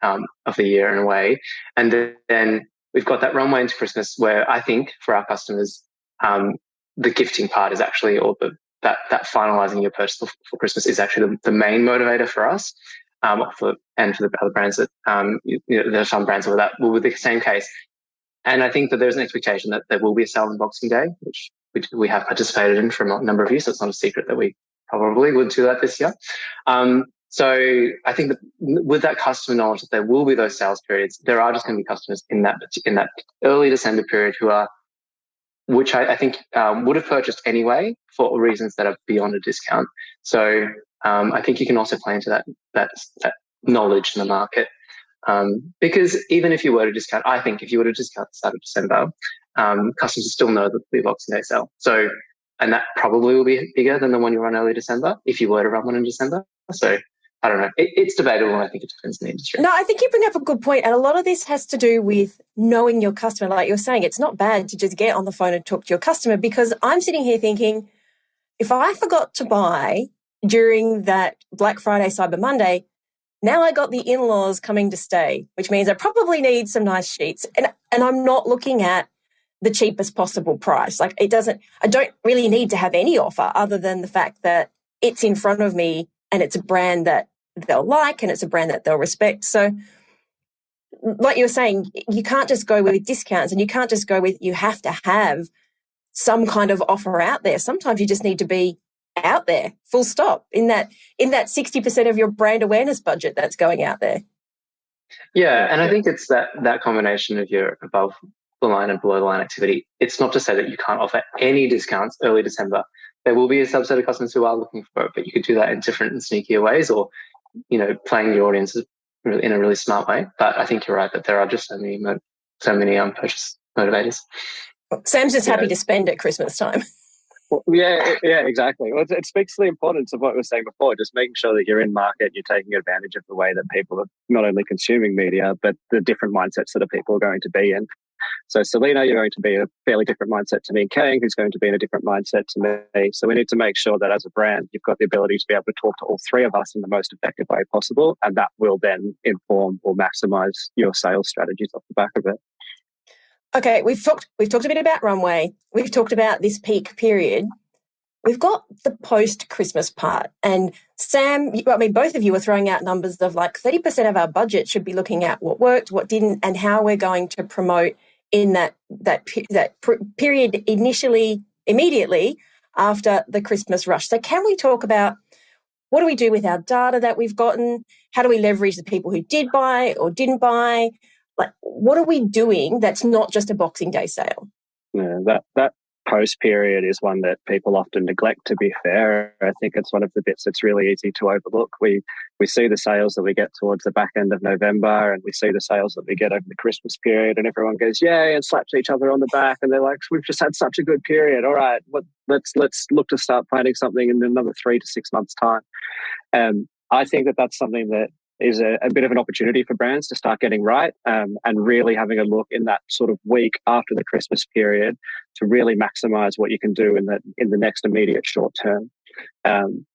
of the year in a way. And then we've got that runway into Christmas where I think for our customers, the gifting part is actually, or that finalizing your purchase for Christmas is actually the main motivator for us. For the other brands that, there are some brands where that will be the same case. And I think that there's an expectation that there will be a sale on Boxing Day, which we have participated in for a number of years. So it's not a secret that we probably would do that this year. So I think that with that customer knowledge that there will be those sales periods, there are just going to be customers in that early December period which I think would have purchased anyway for reasons that are beyond a discount. So I think you can also play into that knowledge in the market. Because even if you were to discount, I think if you were to discount the start of December, customers still know that there'll be a Boxing Day sale. So, and that probably will be bigger than the one you run early December if you were to run one in December. So I don't know. It's debatable. I think it depends on the industry.
No, I think you bring up a good point. And a lot of this has to do with knowing your customer. Like you're saying, it's not bad to just get on the phone and talk to your customer, because I'm sitting here thinking, if I forgot to buy during that Black Friday, Cyber Monday, now I got the in-laws coming to stay, which means I probably need some nice sheets. And I'm not looking at the cheapest possible price. Like I don't really need to have any offer other than the fact that it's in front of me and it's a brand that they'll like and it's a brand that they'll respect. So like you were saying, you can't just go with discounts and you can't just go with, you have to have some kind of offer out there. Sometimes you just need to be out there, full stop, in that 60% of your brand awareness budget that's going out there.
Yeah, and I think it's that combination of your above the line and below the line activity. It's not to say that you can't offer any discounts early December. There will be a subset of customers who are looking for it, but you could do that in different and sneakier ways, or playing your audience in a really smart way. But I think you're right that there are just so many purchase motivators.
Sam's just happy to spend at Christmas time.
Well, yeah, exactly. Well, it speaks to the importance of what we were saying before, just making sure that you're in market, you're taking advantage of the way that people are not only consuming media, but the different mindsets that people are going to be in. So Selena, you're going to be in a fairly different mindset to Ming Kang, who's going to be in a different mindset to me. So we need to make sure that as a brand, you've got the ability to be able to talk to all three of us in the most effective way possible. And that will then inform or maximize your sales strategies off the back of it.
Okay, we've talked a bit about runway. We've talked about this peak period. We've got the post-Christmas part. And Sam, both of you are throwing out numbers of like 30% of our budget should be looking at what worked, what didn't, and how we're going to promote in that period immediately after the Christmas rush. So can we talk about what do we do with our data that we've gotten? How do we leverage the people who did buy or didn't buy? Like, what are we doing that's not just a Boxing Day sale?
Yeah, that post period is one that people often neglect, to be fair. I think it's one of the bits that's really easy to overlook. We see the sales that we get towards the back end of November, and we see the sales that we get over the Christmas period, and everyone goes, yay, and slaps each other on the back, and they're like, we've just had such a good period. All right, let's look to start planning something in another 3 to 6 months' time. I think that's something that is a bit of an opportunity for brands to start getting right, and really having a look in that sort of week after the Christmas period to really maximize what you can do in the next immediate short term.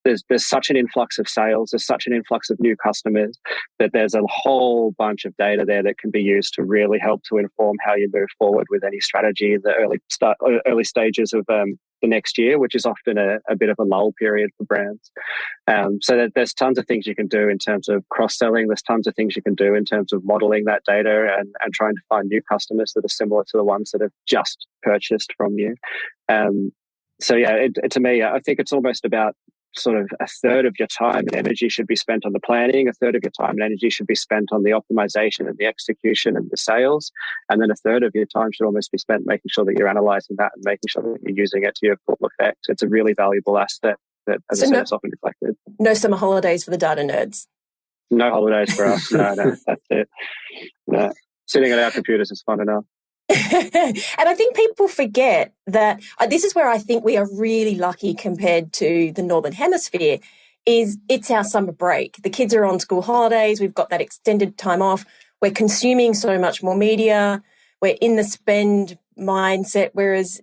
There's such an influx of sales, there's such an influx of new customers that there's a whole bunch of data there that can be used to really help to inform how you move forward with any strategy in the early stages of the next year, which is often a bit of a lull period for brands. So there's tons of things you can do in terms of cross-selling. There's tons of things you can do in terms of modeling that data and trying to find new customers that are similar to the ones that have just purchased from you. So yeah, to me, I think it's almost about sort of a third of your time and energy should be spent on the planning, a third of your time and energy should be spent on the optimization and the execution and the sales, and then a third of your time should almost be spent making sure that you're analyzing that and making sure that you're using it to your full effect. It's a really valuable asset that, as I said, is often neglected.
No summer holidays for the data nerds.
No holidays for us. No, that's it. No. Sitting at our computers is fun enough.
And I think people forget that this is where I think we are really lucky compared to the Northern Hemisphere, is it's our summer break. The kids are on school holidays. We've got that extended time off. We're consuming so much more media. We're in the spend mindset, whereas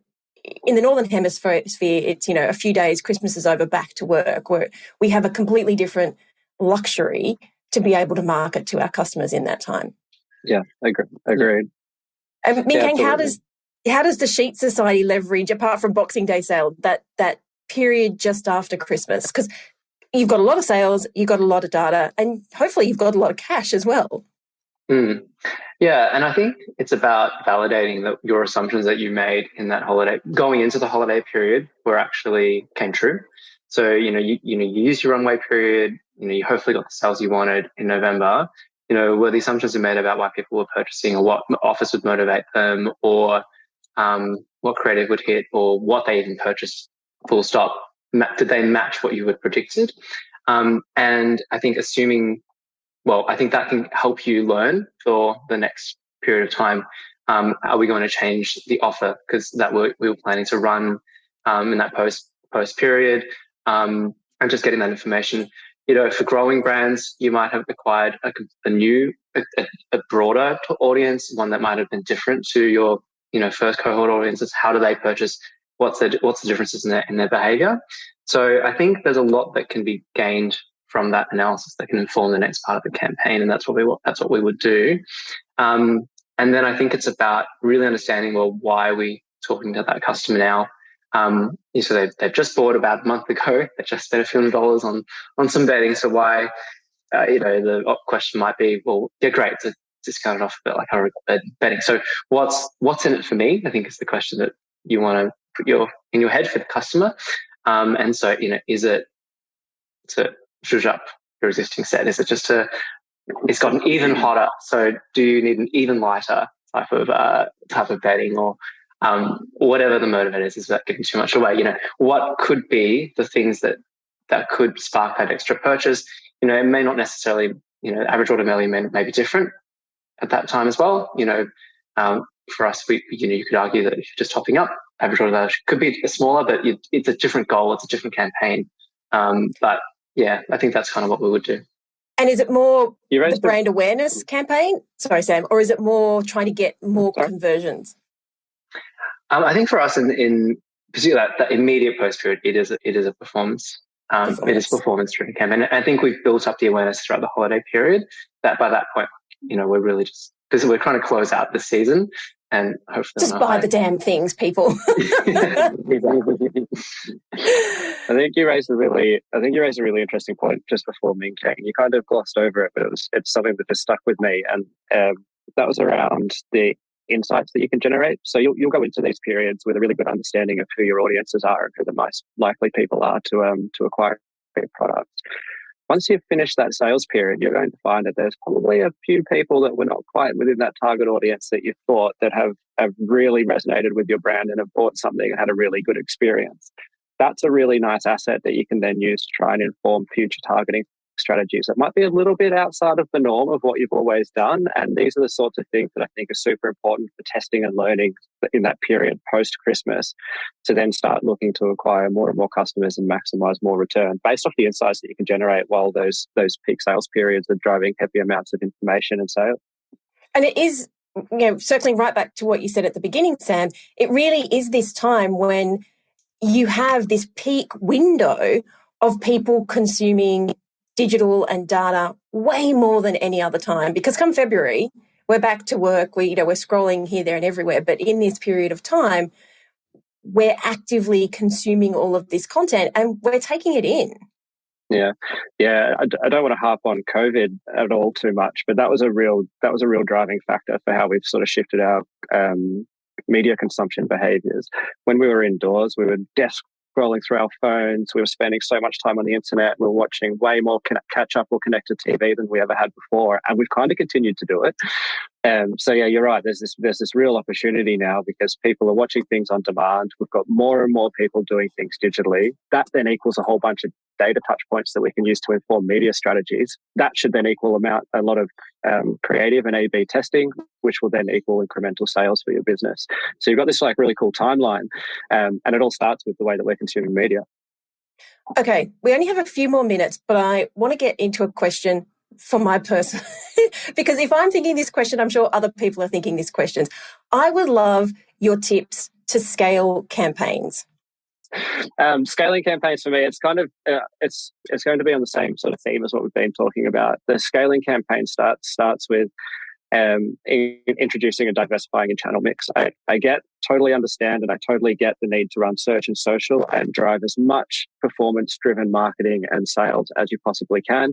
in the Northern Hemisphere, it's, a few days, Christmas is over, back to work, where we have a completely different luxury to be able to market to our customers in that time.
Yeah, agreed.
Ming Kang, how does the Sheet Society leverage, apart from Boxing Day sale, that period just after Christmas? Because you've got a lot of sales, you've got a lot of data, and hopefully you've got a lot of cash as well.
Yeah, and I think it's about validating that your assumptions that you made in that holiday, going into the holiday period, were actually came true. So you use your runway period. You hopefully got the sales you wanted in November. Were the assumptions you made about why people were purchasing, or what offers would motivate them, or what creative would hit, or what they even purchased, full stop. Did they match what you had predicted? And I think I think that can help you learn for the next period of time. Are we going to change the offer? Because that we were planning to run in that post period, and just getting that information. For growing brands, you might have acquired a broader audience, one that might have been different to your, first cohort audiences. How do they purchase? What's the differences in their behavior? So I think there's a lot that can be gained from that analysis that can inform the next part of the campaign, and that's what we would do. And then I think it's about really understanding, well, why are we talking to that customer now? So they've just bought about a month ago. They just spent a few $100 on some betting. So why, the question might be, well, yeah, great, it's a discounted offer, but like I betting. So what's in it for me? I think is the question that you want to put in your head for the customer. And so, is it to zhuzh up your existing set? Is it just it's gotten even hotter? So do you need an even lighter type of betting, or whatever the motivator is that giving too much away? What could be the things that could spark that extra purchase? It may not necessarily, average order value may be different at that time as well. For us, you could argue that if you're just topping up, average order value could be smaller, but it's a different goal, it's a different campaign. But yeah, I think that's kind of what we would do.
And is it more the brand awareness campaign? Sorry, Sam, or is it more trying to get more conversions?
I think for us, in particular that immediate post period, it is a performance. It is performance-driven campaign. And I think we've built up the awareness throughout the holiday period that by that point, we're really just, because we're trying to close out the season and hopefully
just buy the damn things, people.
I think you raised a really interesting point just before Ming Kang. You kind of glossed over it, but it's something that just stuck with me, and that was around the insights that you can generate. So you'll go into these periods with a really good understanding of who your audiences are and who the most likely people are to acquire your products. Once you've finished that sales period, you're going to find that there's probably a few people that were not quite within that target audience that you thought that have really resonated with your brand and have bought something and had a really good experience. That's a really nice asset that you can then use to try and inform future targeting strategies. It might be a little bit outside of the norm of what you've always done. And these are the sorts of things that I think are super important for testing and learning in that period post-Christmas, to then start looking to acquire more and more customers and maximize more return based off the insights that you can generate while those peak sales periods are driving heavy amounts of information and sales.
And it is, circling right back to what you said at the beginning, Sam, it really is this time when you have this peak window of people consuming digital and data way more than any other time, because come February, we're back to work. We're scrolling here, there and everywhere. But in this period of time, we're actively consuming all of this content and we're taking it in.
Yeah. I don't want to harp on COVID at all too much, but that was a real driving factor for how we've sort of shifted our media consumption behaviors. When we were indoors, we were desk scrolling through our phones. We were spending so much time on the internet. We were watching way more catch up or connected TV than we ever had before, and we've kind of continued to do it. So yeah, you're right. There's this real opportunity now because people are watching things on demand. We've got more and more people doing things digitally. That then equals a whole bunch of data touch points that we can use to inform media strategies. That should then equal a lot of creative and A/B testing, which will then equal incremental sales for your business. So you've got this really cool timeline, and it all starts with the way that we're consuming media.
Okay, we only have a few more minutes, but I want to get into a question for my person, because if I'm thinking this question, I'm sure other people are thinking these questions. I would love your tips to scale campaigns.
Scaling campaigns for me, it's kind of it's going to be on the same sort of theme as what we've been talking about. The scaling campaign starts with introducing and diversifying your channel mix. I totally understand, and I totally get the need to run search and social and drive as much performance-driven marketing and sales as you possibly can.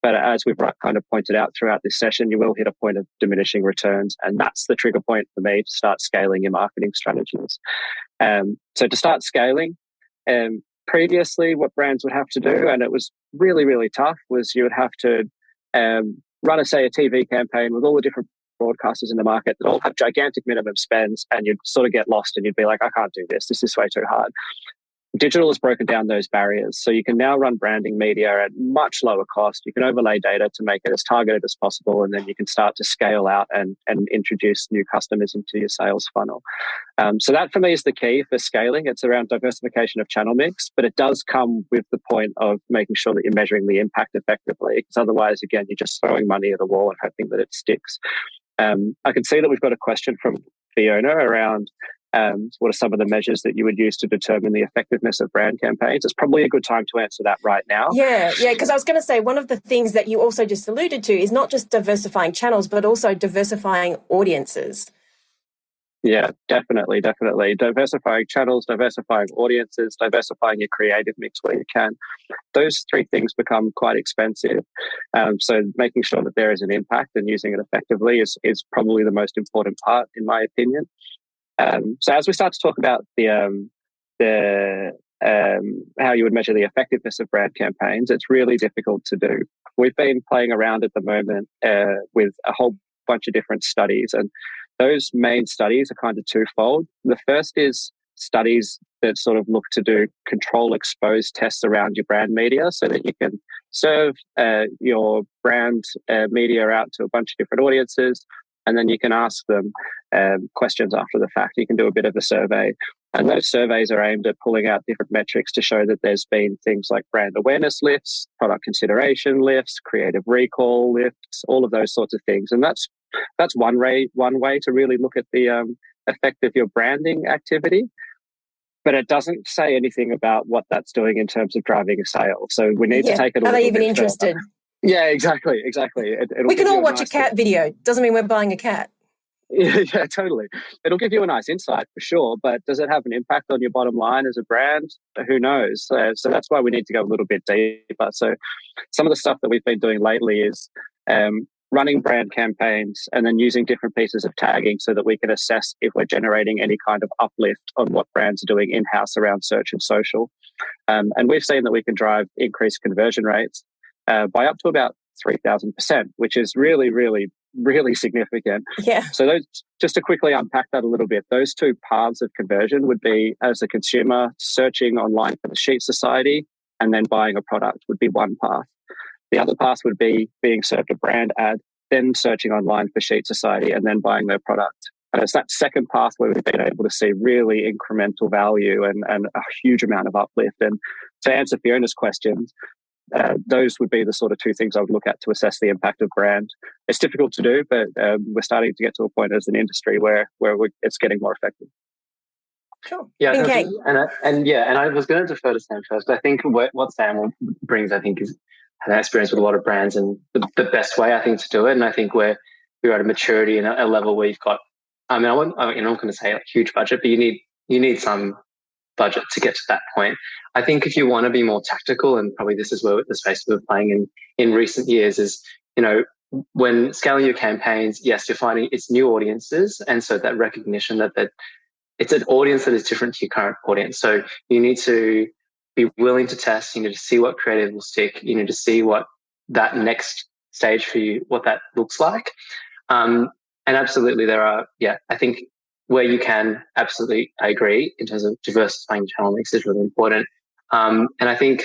But as we've kind of pointed out throughout this session, you will hit a point of diminishing returns. And that's the trigger point for me to start scaling your marketing strategies. So to start scaling, previously what brands would have to do, and it was really, really tough, was you would have to run a TV campaign with all the different broadcasters in the market that all have gigantic minimum spends, and you'd sort of get lost and you'd be like, I can't do this. This is way too hard. Digital has broken down those barriers. So you can now run branding media at much lower cost. You can overlay data to make it as targeted as possible. And then you can start to scale out and introduce new customers into your sales funnel. So that for me is the key for scaling. It's around diversification of channel mix, but it does come with the point of making sure that you're measuring the impact effectively. Because otherwise, again, you're just throwing money at a wall and hoping that it sticks. I can see that we've got a question from Fiona around What are some of the measures that you would use to determine the effectiveness of brand campaigns? It's probably a good time to answer that right now.
Yeah, because I was going to say one of the things that you also just alluded to is not just diversifying channels, but also diversifying audiences.
Yeah, definitely. Diversifying channels, diversifying audiences, diversifying your creative mix where you can. Those three things become quite expensive. So making sure that there is an impact and using it effectively is probably the most important part, in my opinion. So as we start to talk about how you would measure the effectiveness of brand campaigns, it's really difficult to do. We've been playing around at the moment with a whole bunch of different studies, and those main studies are kind of twofold. The first is studies that sort of look to do control exposed tests around your brand media so that you can serve your brand media out to a bunch of different audiences, and then you can ask them questions after the fact. You can do a bit of a survey, and those surveys are aimed at pulling out different metrics to show that there's been things like brand awareness lifts, product consideration lifts, creative recall lifts, all of those sorts of things. And that's one way to really look at the effect of your branding activity. But it doesn't say anything about what that's doing in terms of driving a sale. So we need to take it a
Are
little
they even
bit
interested?
further. Yeah, exactly. We
can all watch a cat video. Doesn't mean we're buying a cat.
Yeah, totally. It'll give you a nice insight for sure, but does it have an impact on your bottom line as a brand? Who knows? So that's why we need to go a little bit deeper. So some of the stuff that we've been doing lately is running brand campaigns and then using different pieces of tagging so that we can assess if we're generating any kind of uplift on what brands are doing in-house around search and social. And we've seen that we can drive increased conversion rates by up to about 3,000%, which is really, really, really significant.
Yeah.
So those, just to quickly unpack that a little bit, those two paths of conversion would be, as a consumer, searching online for the Sheet Society and then buying a product would be one path. The other path would be being served a brand ad, then searching online for Sheet Society and then buying their product. And it's that second path where we've been able to see really incremental value and a huge amount of uplift. And to answer Fiona's questions, those would be the sort of two things I would look at to assess the impact of brand. It's difficult to do, but we're starting to get to a point as an industry where it's getting more effective.
Sure.
Yeah,
Ming Kang.
and I was going to defer to Sam first. I think what Sam brings, I think, is an experience with a lot of brands and the best way, I think, to do it. And I think we're at a maturity and a level where you've got, I'm not going to say a huge budget, but you need some budget to get to that point. I think if you want to be more tactical, and probably this is where the space we're playing in recent years is, when scaling your campaigns, yes, you're finding it's new audiences. And so that recognition that it's an audience that is different to your current audience. So you need to be willing to test, you need to see what creative will stick, you need to see what that next stage for you, what that looks like. And absolutely there are, I think where you can, absolutely, I agree, in terms of diversifying channel mix is really important. And I think,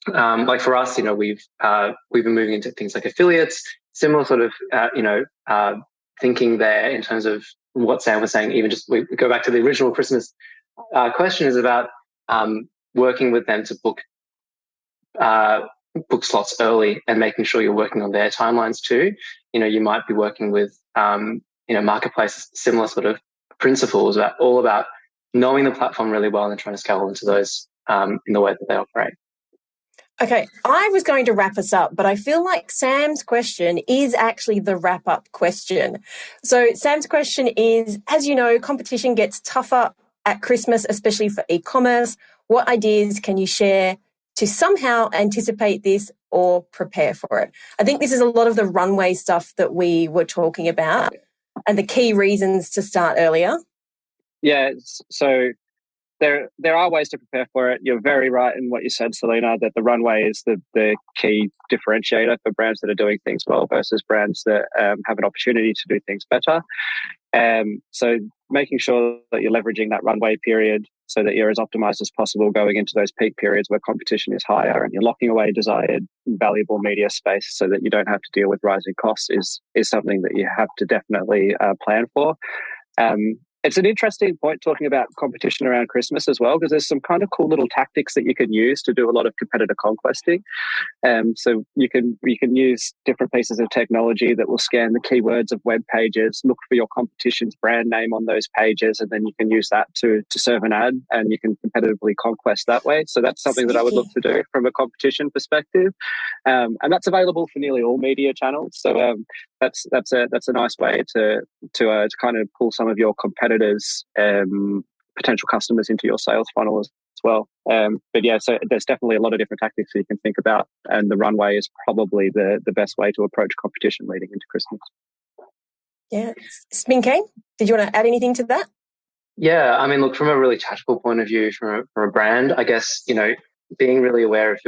like for us, we've been moving into things like affiliates, similar sort of, thinking there in terms of what Sam was saying. Even just we go back to the original Christmas question is about working with them to book slots early and making sure you're working on their timelines too. You might be working with marketplaces, similar sort of principles about knowing the platform really well and trying to scale into those in the way that they operate.
Okay, I was going to wrap us up, but I feel like Sam's question is actually the wrap-up question. So Sam's question is, as you know, competition gets tougher at Christmas, especially for e-commerce. What ideas can you share to somehow anticipate this or prepare for it? I think this is a lot of the runway stuff that we were talking about and the key reasons to start earlier.
Yeah, so there are ways to prepare for it. You're very right in what you said, Selena, that the runway is the key differentiator for brands that are doing things well versus brands that have an opportunity to do things better. So making sure that you're leveraging that runway period so that you're as optimized as possible going into those peak periods where competition is higher and you're locking away desired valuable media space so that you don't have to deal with rising costs is something that you have to definitely plan for. It's an interesting point talking about competition around Christmas as well, because there's some kind of cool little tactics that you can use to do a lot of competitor conquesting. So you can use different pieces of technology that will scan the keywords of web pages, look for your competition's brand name on those pages, and then you can use that to serve an ad, and you can competitively conquest that way. So that's something that I would look to do from a competition perspective, and that's available for nearly all media channels. So that's a nice way to kind of pull some of your competitors' potential customers into your sales funnel as well. But yeah, so there's definitely a lot of different tactics that you can think about, and the runway is probably the best way to approach competition leading into Christmas.
Yeah. Ming Kang, did you want to add anything to that?
Yeah, I mean, look, from a really tactical point of view, from a brand, I guess, being really aware of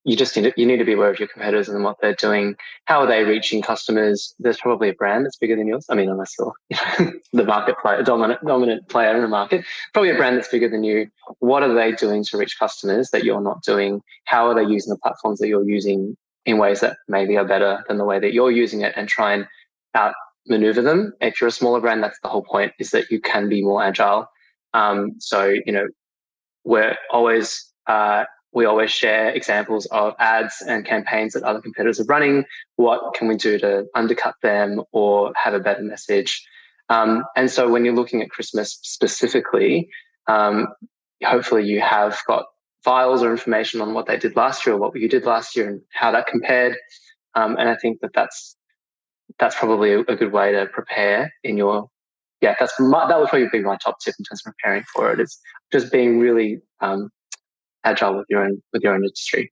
you just need to be aware of your competitors and what they're doing. How are they reaching customers? There's probably a brand that's bigger than yours. I mean, unless you're the market player, dominant player in the market, probably a brand that's bigger than you. What are they doing to reach customers that you're not doing? How are they using the platforms that you're using in ways that maybe are better than the way that you're using it, and try and outmaneuver them? If you're a smaller brand, that's the whole point, is that you can be more agile. We always share examples of ads and campaigns that other competitors are running. What can we do to undercut them or have a better message? And so when you're looking at Christmas specifically, hopefully you have got files or information on what they did last year or what you did last year and how that compared. And I think that's probably a good way to prepare that would probably be my top tip in terms of preparing for it, is just being really agile with your own industry.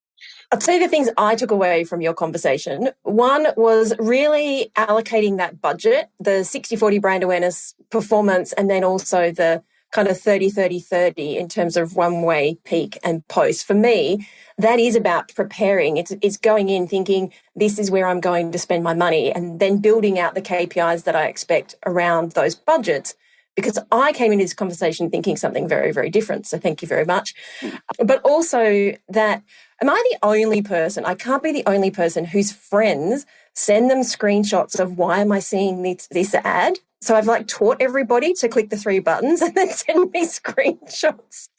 I'll tell you the things I took away from your conversation. One was really allocating that budget, the 60-40 brand awareness performance, and then also the kind of 30-30-30 in terms of one-way peak and post. For me, that is about preparing. It's going in thinking, this is where I'm going to spend my money, and then building out the KPIs that I expect around those budgets. Because I came into this conversation thinking something very, very different. So thank you very much. But also that, am I the only person? I can't be the only person whose friends send them screenshots of, why am I seeing this ad? So I've taught everybody to click the 3 buttons and then send me screenshots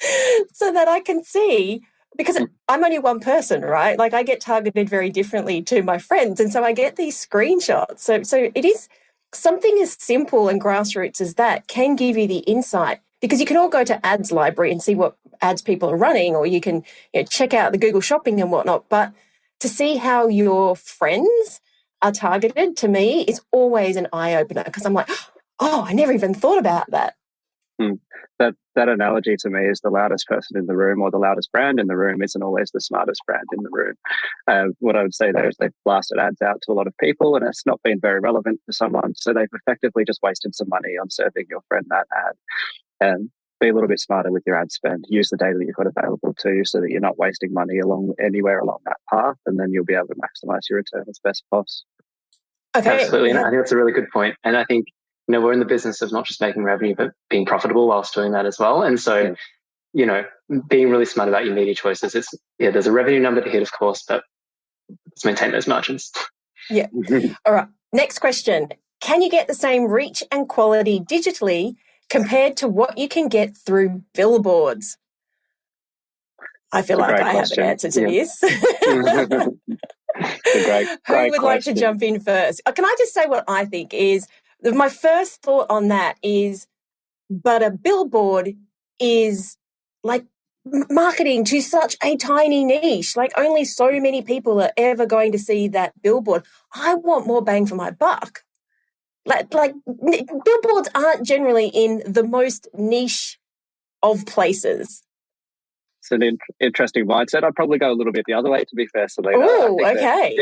so that I can see, because I'm only one person, right? I get targeted very differently to my friends. And so I get these screenshots. So it is something as simple and grassroots as that can give you the insight, because you can all go to ads library and see what ads people are running, or you can check out the Google shopping and whatnot. But to see how your friends are targeted, to me, is always an eye opener, because I'm like, oh, I never even thought about that.
That analogy to me is the loudest person in the room or the loudest brand in the room isn't always the smartest brand in the room. What I would say there is they've blasted ads out to a lot of people, and it's not been very relevant for someone. So they've effectively just wasted some money on serving your friend that ad. And be a little bit smarter with your ad spend. Use the data that you've got available to you so that you're not wasting money anywhere along that path, and then you'll be able to maximize your return as best possible.
Okay.
Absolutely. And I think that's a really good point. And I think we're in the business of not just making revenue, but being profitable whilst doing that as well. And so, being really smart about your media choices. There's a revenue number to hit, of course, but let's maintain those margins.
Yeah. All right. Next question. Can you get the same reach and quality digitally compared to what you can get through billboards? I feel like I have an answer to this. Who would like to jump in first? Can I just say what I think is, my first thought on that is, but a billboard is marketing to such a tiny niche. Only so many people are ever going to see that billboard. I want more bang for my buck. Billboards aren't generally in the most niche of places.
It's an interesting mindset. I'd probably go a little bit the other way, to be fair, Selena.
Oh, okay.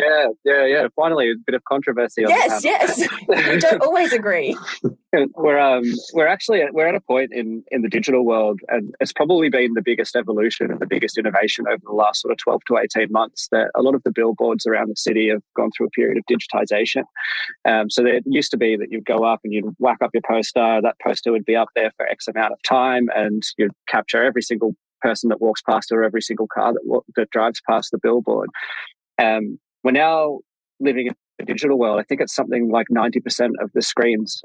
Yeah. Finally, a bit of controversy on that.
Yes. We don't always agree.
We're at a point in the digital world, and it's probably been the biggest evolution and the biggest innovation over the last sort of 12 to 18 months, that a lot of the billboards around the city have gone through a period of digitization. So there used to be that you'd go up and you'd whack up your poster. That poster would be up there for X amount of time, and you'd capture every single person that walks past, or every single car that drives past the billboard. We're now living in digital world. I think it's something like 90% of the screens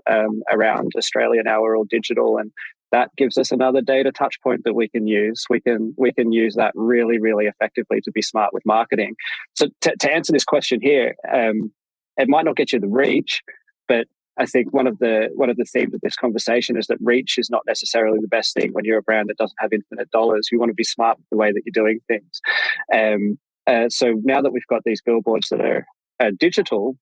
around Australia now are all digital, and that gives us another data touch point that we can use. We can use that really, really effectively to be smart with marketing. So to answer this question here, it might not get you the reach, but I think one of the themes of this conversation is that reach is not necessarily the best thing when you're a brand that doesn't have infinite dollars. You want to be smart with the way that you're doing things. So now that we've got these billboards that are digital,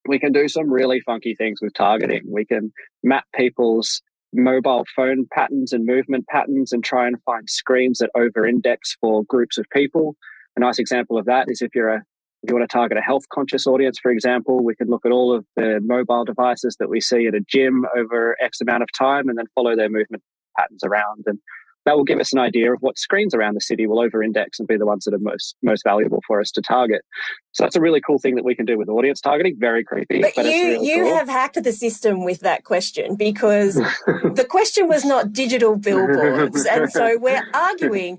we can do some really funky things with targeting. We can map people's mobile phone patterns and movement patterns and try and find screens that over-index for groups of people. A nice example of that is if you want to target a health-conscious audience, for example, we can look at all of the mobile devices that we see at a gym over X amount of time and then follow their movement patterns around. And that will give us an idea of what screens around the city will over-index and be the ones that are most valuable for us to target. So that's a really cool thing that we can do with audience targeting. Very creepy.
But
it's really
you
cool.
have hacked the system with that question, because the question was not digital billboards. And so we're arguing.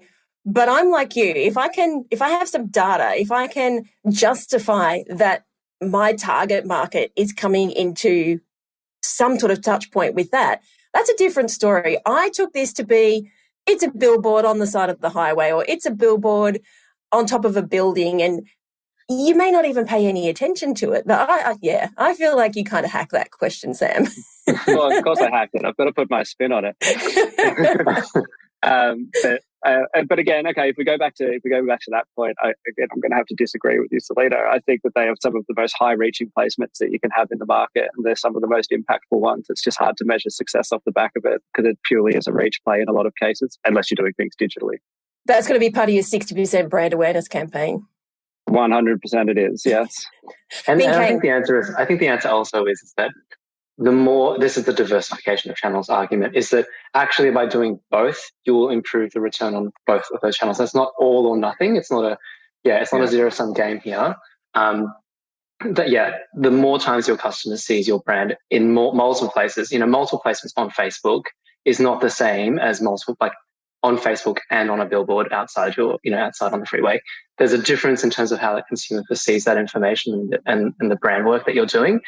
But I'm like you, if I have some data, if I can justify that my target market is coming into some sort of touch point with that, that's a different story. I took this to be, it's a billboard on the side of the highway, or it's a billboard on top of a building, and you may not even pay any attention to it. But I feel like you kind of hacked that question, Sam.
Well, of course I hacked it. I've got to put my spin on it. But again, okay, if we go back to that point, I'm going to have to disagree with you, Selena. I think that they have some of the most high-reaching placements that you can have in the market, and they're some of the most impactful ones. It's just hard to measure success off the back of it because it purely is a reach play in a lot of cases, unless you're doing things digitally. That's
going to be part of your 60% brand awareness campaign.
100% it is, yes.
And I think the answer also is that the more, this is the diversification of channels argument, is that actually by doing both, you will improve the return on both of those channels. That's not all or nothing. It's not a zero-sum game here. The more times your customer sees your brand in multiple places, multiple placements on Facebook is not the same as multiple, like on Facebook and on a billboard outside outside on the freeway. There's a difference in terms of how the consumer perceives that information and the brand work that you're doing.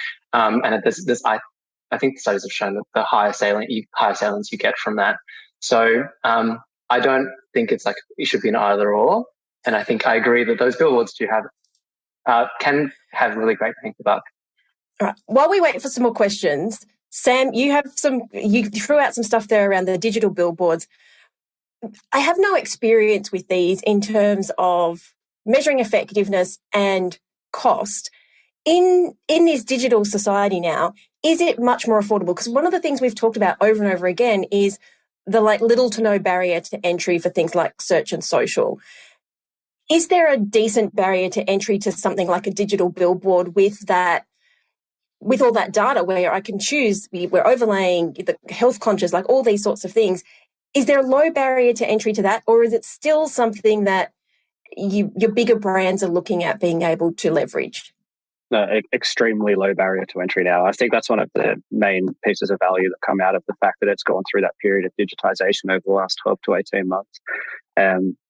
I think the studies have shown that the higher salience you get from that. So I don't think it's like it should be an either or. And I think I agree that those billboards can have really great bang for buck.
All right. While we wait for some more questions, Sam, you threw out some stuff there around the digital billboards. I have no experience with these in terms of measuring effectiveness and cost. In this digital society now, is it much more affordable? Because one of the things we've talked about over and over again is the little to no barrier to entry for things like search and social. Is there a decent barrier to entry to something like a digital billboard with all that data where I can choose, we're overlaying the health conscious, like all these sorts of things? Is there a low barrier to entry to that, or is it still something that your bigger brands are looking at being able to leverage?
No, extremely low barrier to entry now. I think that's one of the main pieces of value that come out of the fact that it's gone through that period of digitization over the last 12 to 18 months.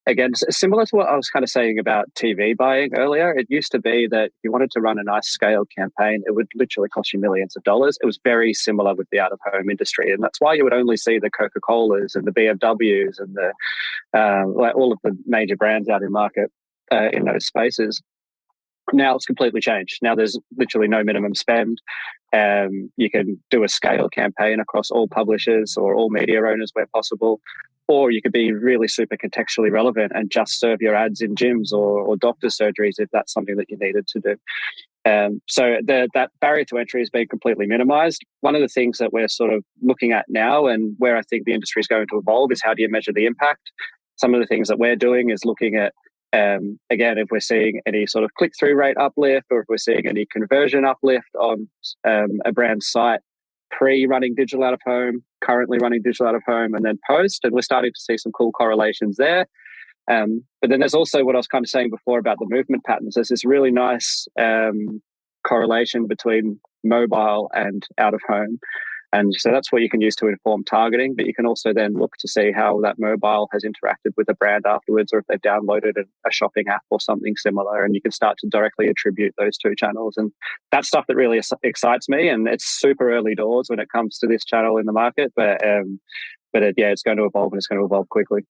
Again, similar to what I was kind of saying about TV buying earlier, it used to be that if you wanted to run a nice scale campaign, it would literally cost you millions of dollars. It was very similar with the out-of-home industry. And that's why you would only see the Coca-Colas and the BMWs and all of the major brands out in market in those spaces. Now it's completely changed. Now there's literally no minimum spend. You can do a scale campaign across all publishers or all media owners where possible, or you could be really super contextually relevant and just serve your ads in gyms or doctor surgeries if that's something that you needed to do. So that barrier to entry has been completely minimized. One of the things that we're sort of looking at now and where I think the industry is going to evolve is how do you measure the impact? Some of the things that we're doing is looking at again, if we're seeing any sort of click-through rate uplift or if we're seeing any conversion uplift on a brand site pre-running digital out-of-home, currently running digital out-of-home, and then post, and we're starting to see some cool correlations there. But then there's also what I was kind of saying before about the movement patterns. There's this really nice correlation between mobile and out-of-home. And so that's what you can use to inform targeting, but you can also then look to see how that mobile has interacted with the brand afterwards, or if they've downloaded a shopping app or something similar, and you can start to directly attribute those two channels. And that's stuff that really excites me, and it's super early doors when it comes to this channel in the market, but it's going to evolve, and it's going to evolve quickly.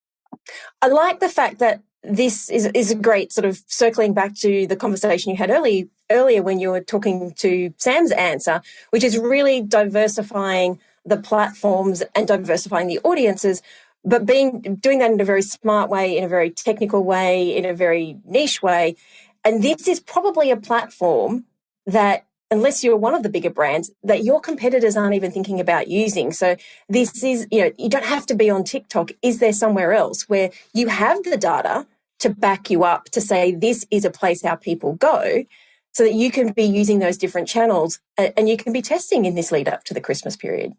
I like the fact that this is a great sort of circling back to the conversation you had earlier when you were talking to Sam's answer, which is really diversifying the platforms and diversifying the audiences, but doing that in a very smart way, in a very technical way, in a very niche way. And this is probably a platform that, unless you're one of the bigger brands, that your competitors aren't even thinking about using. So this is, you don't have to be on TikTok. Is there somewhere else where you have the data to back you up to say this is a place our people go, so that you can be using those different channels and you can be testing in this lead up to the Christmas period?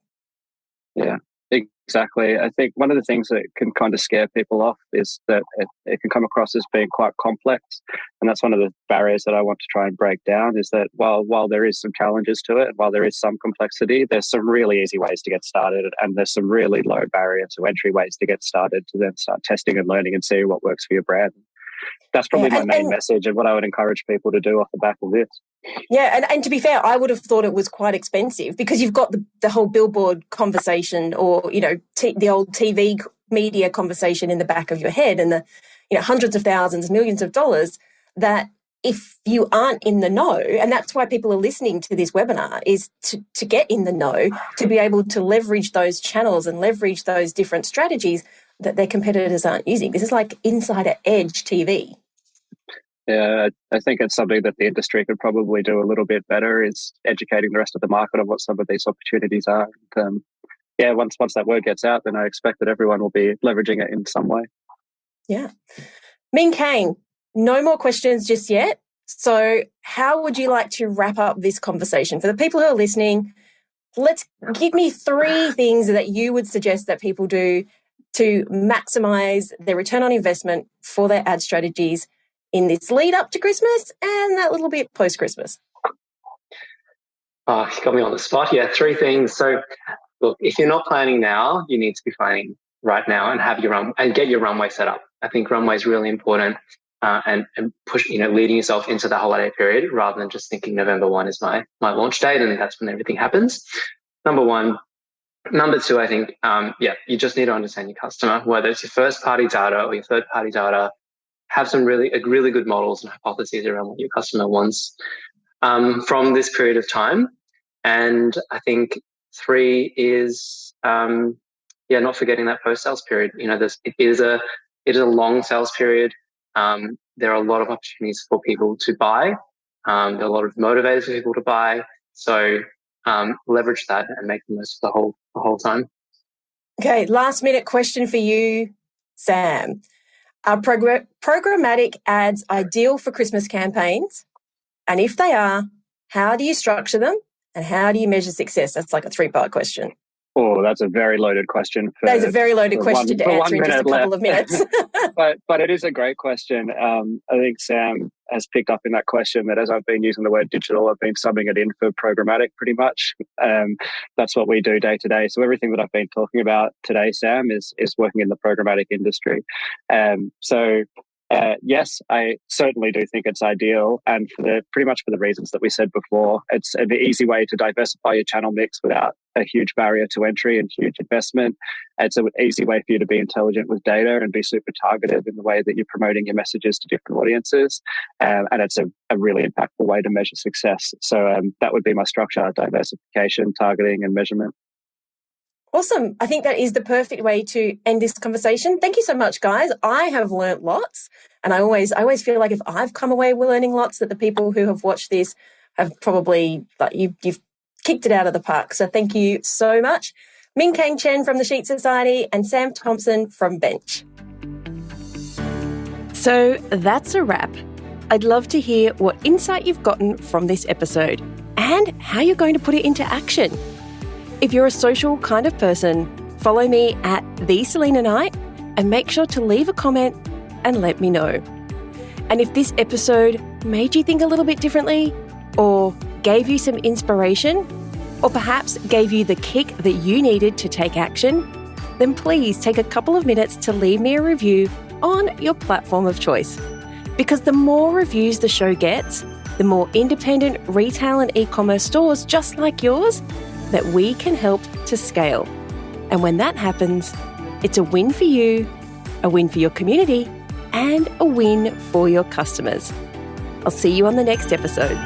Yeah, exactly. I think one of the things that can kind of scare people off is that it can come across as being quite complex. And that's one of the barriers that I want to try and break down, is that while there is some challenges to it, and while there is some complexity, there's some really easy ways to get started, and there's some really low barrier to entry ways to get started to then start testing and learning and see what works for your brand. That's probably my main message, and what I would encourage people to do off the back of this.
Yeah, and to be fair, I would have thought it was quite expensive, because you've got the whole billboard conversation, or the old TV media conversation in the back of your head, and the hundreds of thousands, millions of dollars, that if you aren't in the know, and that's why people are listening to this webinar, is to get in the know, to be able to leverage those channels and leverage those different strategies that their competitors aren't using. This is like insider edge TV.
Yeah, I think it's something that the industry could probably do a little bit better, is educating the rest of the market on what some of these opportunities are. And, once that word gets out, then I expect that everyone will be leveraging it in some way.
Yeah. Ming Kang, no more questions just yet. So how would you like to wrap up this conversation? For the people who are listening, give me 3 things that you would suggest that people do to maximize their return on investment for their ad strategies in this lead up to Christmas and that little bit post-Christmas.
Oh, you got me on the spot. Yeah, 3 things. So, look, if you're not planning now, you need to be planning right now and have and get your runway set up. I think runway is really important, and push, leading yourself into the holiday period, rather than just thinking November 1 is my launch date and that's when everything happens. Number 1. Number 2, I think, you just need to understand your customer, whether it's your first party data or your third party data. Have some really good models and hypotheses around what your customer wants from this period of time. And I think 3 is, not forgetting that post-sales period. It is a long sales period. There are a lot of opportunities for people to buy. There are a lot of motivators for people to buy. So leverage that and make the most of the whole time.
Okay, last minute question for you, Sam. Are programmatic ads ideal for Christmas campaigns? And if they are, how do you structure them and how do you measure success? That's like a 3-part question.
Oh, that's a very loaded question.
That is a very loaded question to answer in just a couple of minutes.
but it is a great question. I think Sam has picked up in that question that as I've been using the word digital, I've been subbing it in for programmatic pretty much. That's what we do day to day. So everything that I've been talking about today, Sam, is working in the programmatic industry. Yes, I certainly do think it's ideal, and pretty much for the reasons that we said before. It's an easy way to diversify your channel mix without a huge barrier to entry and huge investment. It's an easy way for you to be intelligent with data and be super targeted in the way that you're promoting your messages to different audiences. And it's a really impactful way to measure success. So that would be my structure: diversification, targeting, and measurement.
Awesome. I think that is the perfect way to end this conversation. Thank you so much, guys. I have learnt lots, and I always feel like if I've come away learning lots, that the people who have watched this have probably, you've kicked it out of the park. So thank you so much. Ming Kang Chen from the Sheet Society and Sam Thompson from Bench. So that's a wrap. I'd love to hear what insight you've gotten from this episode and how you're going to put it into action. If you're a social kind of person, follow me at @TheSelena and make sure to leave a comment and let me know. And if this episode made you think a little bit differently or gave you some inspiration,
or perhaps gave you the kick that you needed to take action, then please take a couple of minutes to leave me a review on your platform of choice. Because the more reviews the show gets, the more independent retail and e-commerce stores just like yours that we can help to scale. And when that happens, it's a win for you, a win for your community, and a win for your customers. I'll see you on the next episode.